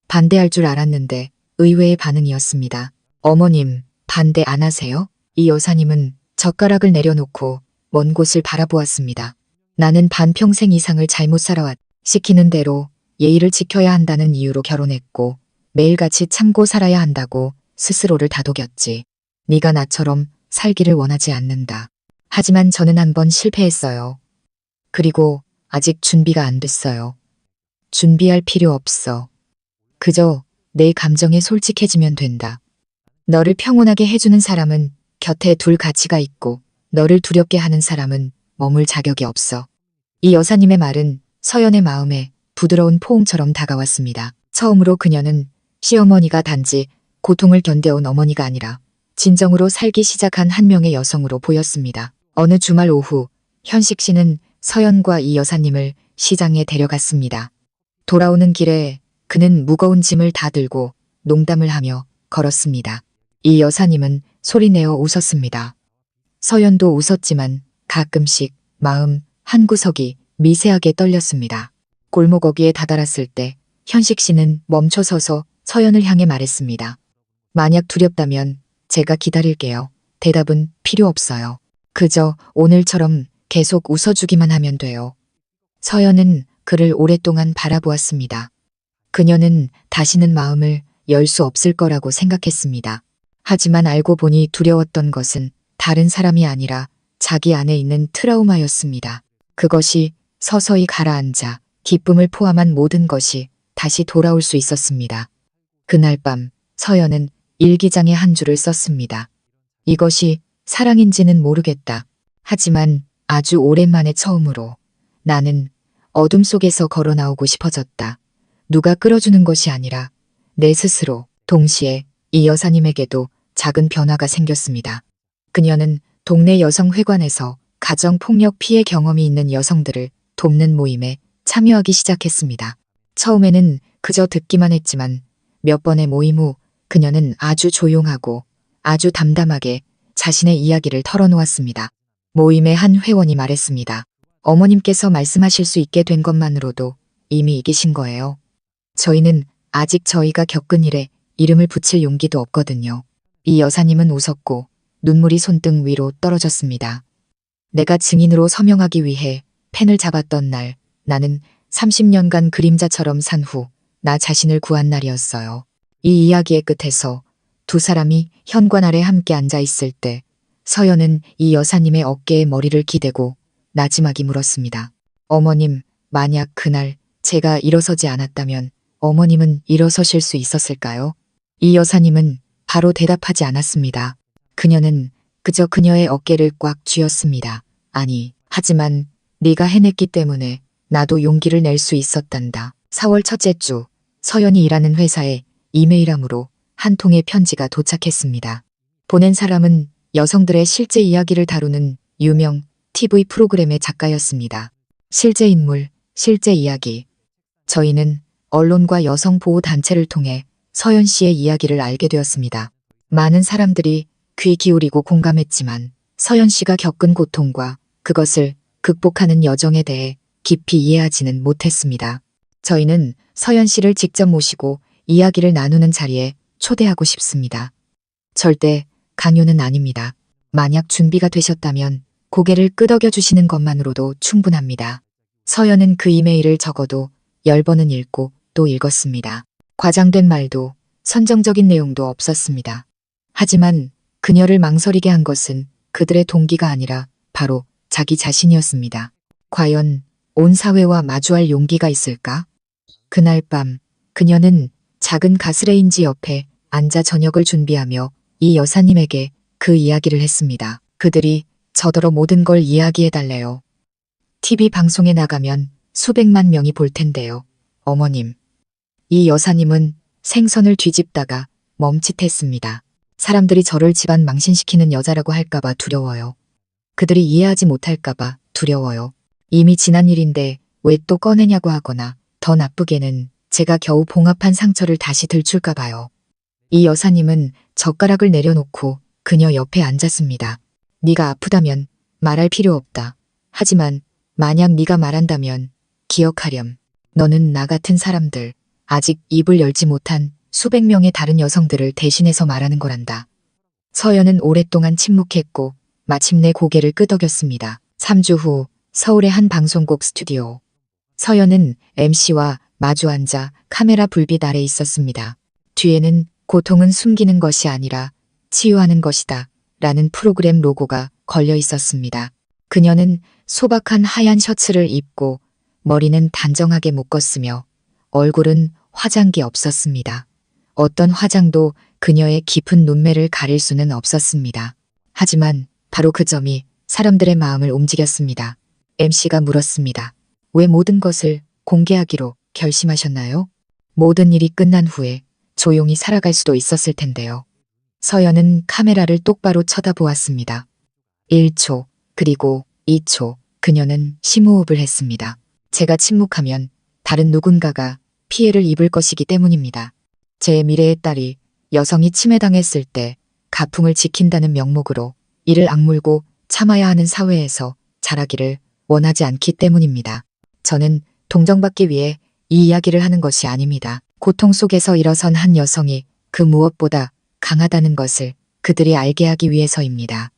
반대할 줄 알았는데 의외의 반응이었습니다. 어머님, 반대 안 하세요? 이 여사님은 젓가락을 내려놓고 먼 곳을 바라보았습니다. 나는 반평생 이상을 잘못 살아왔. 시키는 대로 예의를 지켜야 한다는 이유로 결혼했고 매일같이 참고 살아야 한다고 스스로를 다독였지. 네가 나처럼 살기를 원하지 않는다. 하지만 저는 한번 실패했어요. 그리고 아직 준비가 안 됐어요. 준비할 필요 없어. 그저 내 감정에 솔직해지면 된다. 너를 평온하게 해주는 사람은 곁에 둘 가치가 있고 너를 두렵게 하는 사람은 머물 자격이 없어. 이 여사님의 말은 서연의 마음에 부드러운 포옹처럼 다가왔습니다. 처음으로 그녀는 시어머니가 단지 고통을 견뎌온 어머니가 아니라 진정으로 살기 시작한 한 명의 여성으로 보였습니다. 어느 주말 오후 현식 씨는 서연과 이 여사님을 시장에 데려갔습니다. 돌아오는 길에 그는 무거운 짐을 다 들고 농담을 하며 걸었습니다. 이 여사님은 소리내어 웃었습니다. 서연도 웃었지만 가끔씩 마음 한구석이 미세하게 떨렸습니다. 골목 어귀에 다다랐을 때 현식 씨는 멈춰서서 서연을 향해 말했습니다. 만약 두렵다면 제가 기다릴게요. 대답은 필요 없어요. 그저 오늘처럼 계속 웃어주기만 하면 돼요. 서연은 그를 오랫동안 바라보았습니다. 그녀는 다시는 마음을 열 수 없을 거라고 생각했습니다. 하지만 알고 보니 두려웠던 것은 다른 사람이 아니라 자기 안에 있는 트라우마였습니다. 그것이 서서히 가라앉아 기쁨을 포함한 모든 것이 다시 돌아올 수 있었습니다. 그날 밤 서연은 일기장에 한 줄을 썼습니다. 이것이 사랑인지는 모르겠다. 하지만 아주 오랜만에 처음으로 나는 어둠 속에서 걸어 나오고 싶어졌다. 누가 끌어주는 것이 아니라 내 스스로. 동시에 이 여사님에게도 작은 변화가 생겼습니다. 그녀는 동네 여성회관에서 가정폭력 피해 경험이 있는 여성들을 돕는 모임에 참여하기 시작했습니다. 처음에는 그저 듣기만 했지만 몇 번의 모임 후 그녀는 아주 조용하고 아주 담담하게 자신의 이야기를 털어놓았습니다. 모임의 한 회원이 말했습니다. 어머님께서 말씀하실 수 있게 된 것만으로도 이미 이기신 거예요. 저희는 아직 저희가 겪은 일에 이름을 붙일 용기도 없거든요. 이 여사님은 웃었고 눈물이 손등 위로 떨어졌습니다. 내가 증인으로 서명하기 위해 펜을 잡았던 날, 나는 30년간 그림자처럼 산 후 나 자신을 구한 날이었어요. 이 이야기의 끝에서 두 사람이 현관 아래 함께 앉아 있을 때 서연은 이 여사님의 어깨에 머리를 기대고 나지막이 물었습니다. 어머님, 만약 그날 제가 일어서지 않았다면 어머님은 일어서실 수 있었을까요? 이 여사님은 바로 대답하지 않았습니다. 그녀는 그저 그녀의 어깨를 꽉 쥐었습니다. 아니, 하지만 네가 해냈기 때문에 나도 용기를 낼 수 있었단다. 4월 첫째 주, 서연이 일하는 회사에 이메일함으로 한 통의 편지가 도착했습니다. 보낸 사람은 여성들의 실제 이야기를 다루는 유명 TV 프로그램의 작가였습니다. 실제 인물, 실제 이야기. 저희는 언론과 여성보호단체를 통해 서연 씨의 이야기를 알게 되었습니다. 많은 사람들이 귀 기울이고 공감했지만 서연 씨가 겪은 고통과 그것을 극복하는 여정에 대해 깊이 이해하지는 못했습니다. 저희는 서연 씨를 직접 모시고 이야기를 나누는 자리에 초대하고 싶습니다. 절대 강요는 아닙니다. 만약 준비가 되셨다면 고개를 끄덕여 주시는 것만으로도 충분합니다. 서연은 그 이메일을 적어도 10번은 읽고 또 읽었습니다. 과장된 말도 선정적인 내용도 없었습니다. 하지만 그녀를 망설이게 한 것은 그들의 동기가 아니라 바로 자기 자신이었습니다. 과연 온 사회와 마주할 용기가 있을까? 그날 밤 그녀는 작은 가스레인지 옆에 앉아 저녁을 준비하며 이 여사님에게 그 이야기를 했습니다. 그들이 저더러 모든 걸 이야기해달래요. TV 방송에 나가면 수백만 명이 볼 텐데요. 어머님. 이 여사님은 생선을 뒤집다가 멈칫했습니다. 사람들이 저를 집안 망신시키는 여자라고 할까봐 두려워요. 그들이 이해하지 못할까봐 두려워요. 이미 지난 일인데 왜 또 꺼내냐고 하거나 더 나쁘게는 제가 겨우 봉합한 상처를 다시 들출까 봐요. 이 여사님은 젓가락을 내려놓고 그녀 옆에 앉았습니다. 네가 아프다면 말할 필요 없다. 하지만 만약 네가 말한다면 기억하렴. 너는 나 같은 사람들, 아직 입을 열지 못한 수백 명의 다른 여성들을 대신해서 말하는 거란다. 서연은 오랫동안 침묵했고 마침내 고개를 끄덕였습니다. 3주 후 서울의 한 방송국 스튜디오. 서연은 MC와 마주 앉아 카메라 불빛 아래 있었습니다. 뒤에는 고통은 숨기는 것이 아니라 치유하는 것이다 라는 프로그램 로고가 걸려 있었습니다. 그녀는 소박한 하얀 셔츠를 입고 머리는 단정하게 묶었으며 얼굴은 화장기 없었습니다. 어떤 화장도 그녀의 깊은 눈매를 가릴 수는 없었습니다. 하지만 바로 그 점이 사람들의 마음을 움직였습니다. MC가 물었습니다. 왜 모든 것을 공개하기로 결심하셨나요? 모든 일이 끝난 후에 조용히 살아갈 수도 있었을 텐데요. 서연은 카메라를 똑바로 쳐다보았습니다. 1초, 그리고 2초, 그녀는 심호흡을 했습니다. 제가 침묵하면 다른 누군가가 피해를 입을 것이기 때문입니다. 제 미래의 딸이 여성이 침해당했을 때 가풍을 지킨다는 명목으로 이를 악물고 참아야 하는 사회에서 자라기를 원하지 않기 때문입니다. 저는 동정받기 위해 이 이야기를 하는 것이 아닙니다. 고통 속에서 일어선 한 여성이 그 무엇보다 강하다는 것을 그들이 알게 하기 위해서입니다.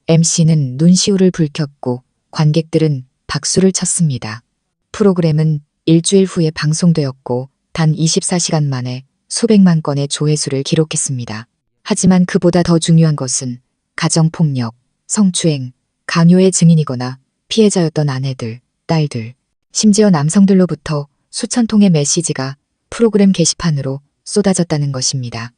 MC는 눈시울을 붉혔고 관객들은 박수를 쳤습니다. 프로그램은 일주일 후에 방송되었고 단 24시간 만에 수백만 건의 조회수를 기록했습니다. 하지만 그보다 더 중요한 것은 가정폭력, 성추행, 강요의 증인이거나 피해자였던 아내들, 딸들, 심지어 남성들로부터 수천 통의 메시지가 프로그램 게시판으로 쏟아졌다는 것입니다.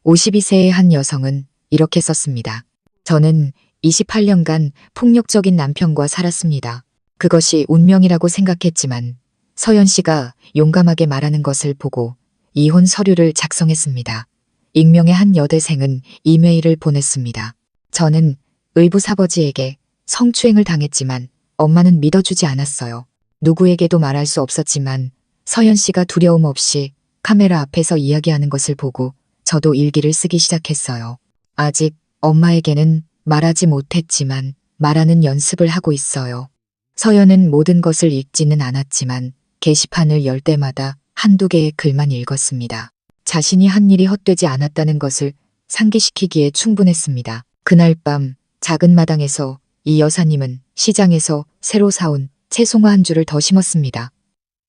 52세의 한 여성은 이렇게 썼습니다. 저는 28년간 폭력적인 남편과 살았습니다. 그것이 운명이라고 생각했지만 서연 씨가 용감하게 말하는 것을 보고 이혼 서류를 작성했습니다. 익명의 한 여대생은 이메일을 보냈습니다. 저는 의붓아버지에게 성추행을 당했지만 엄마는 믿어주지 않았어요. 누구에게도 말할 수 없었지만 서연 씨가 두려움 없이 카메라 앞에서 이야기하는 것을 보고 저도 일기를 쓰기 시작했어요. 아직 엄마에게는 말하지 못했지만 말하는 연습을 하고 있어요. 서연은 모든 것을 읽지는 않았지만 게시판을 열 때마다 한두 개의 글만 읽었습니다. 자신이 한 일이 헛되지 않았다는 것을 상기시키기에 충분했습니다. 그날 밤 작은 마당에서 이 여사님은 시장에서 새로 사온 채송화 한 줄을 더 심었습니다.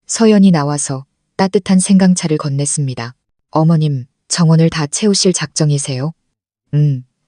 서연이 나와서 따뜻한 생강차를 건넸습니다. 어머님, 정원을 다 채우실 작정이세요?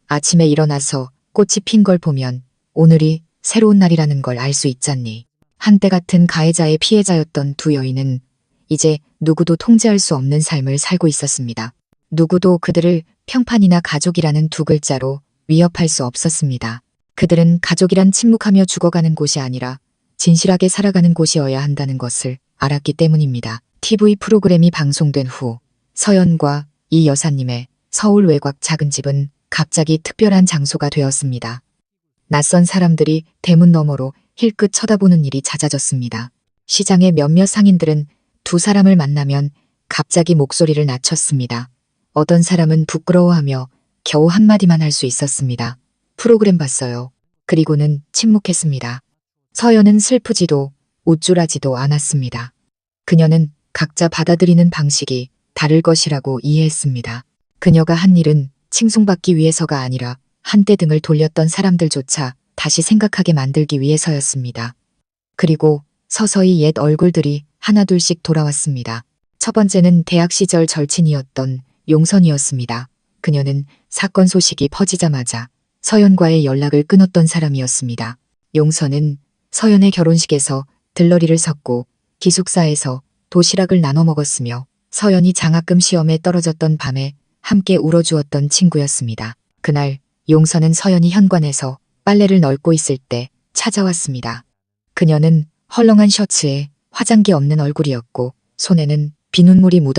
아침에 일어나서 꽃이 핀 걸 보면 오늘이 새로운 날이라는 걸 알 수 있잖니. 한때 같은 가해자의 피해자였던 두 여인은 이제 누구도 통제할 수 없는 삶을 살고 있었습니다. 누구도 그들을 평판이나 가족이라는 두 글자로 위협할 수 없었습니다. 그들은 가족이란 침묵하며 죽어가는 곳이 아니라 진실하게 살아가는 곳이어야 한다는 것을 알았기 때문입니다. TV 프로그램이 방송된 후 서연과 이 여사님의 서울 외곽 작은 집은 갑자기 특별한 장소가 되었습니다. 낯선 사람들이 대문 너머로 힐끗 쳐다보는 일이 잦아졌습니다. 시장의 몇몇 상인들은 두 사람을 만나면 갑자기 목소리를 낮췄습니다. 어떤 사람은 부끄러워하며 겨우 한마디만 할 수 있었습니다. 프로그램 봤어요. 그리고는 침묵했습니다. 서연은 슬프지도 우쭐하지도 않았습니다. 그녀는 각자 받아들이는 방식이 다를 것이라고 이해했습니다. 그녀가 한 일은 칭송받기 위해서가 아니라 한때 등을 돌렸던 사람들조차 다시 생각하게 만들기 위해서였습니다. 그리고 서서히 옛 얼굴들이 하나둘씩 돌아왔습니다. 첫 번째는 대학 시절 절친이었던 용선이었습니다. 그녀는 사건 소식이 퍼지자마자 서연과의 연락을 끊었던 사람이었습니다. 용선은 서연의 결혼식에서 들러리를 섰고 기숙사에서 도시락을 나눠 먹었으며 서연이 장학금 시험에 떨어졌던 밤에 함께 울어주었던 친구였습니다. 그날 용선은 서연이 현관에서 빨래를 널고 있을 때 찾아왔습니다. 그녀는 헐렁한 셔츠에 화장기 없는 얼굴이었고 손에는 비눗물이 묻어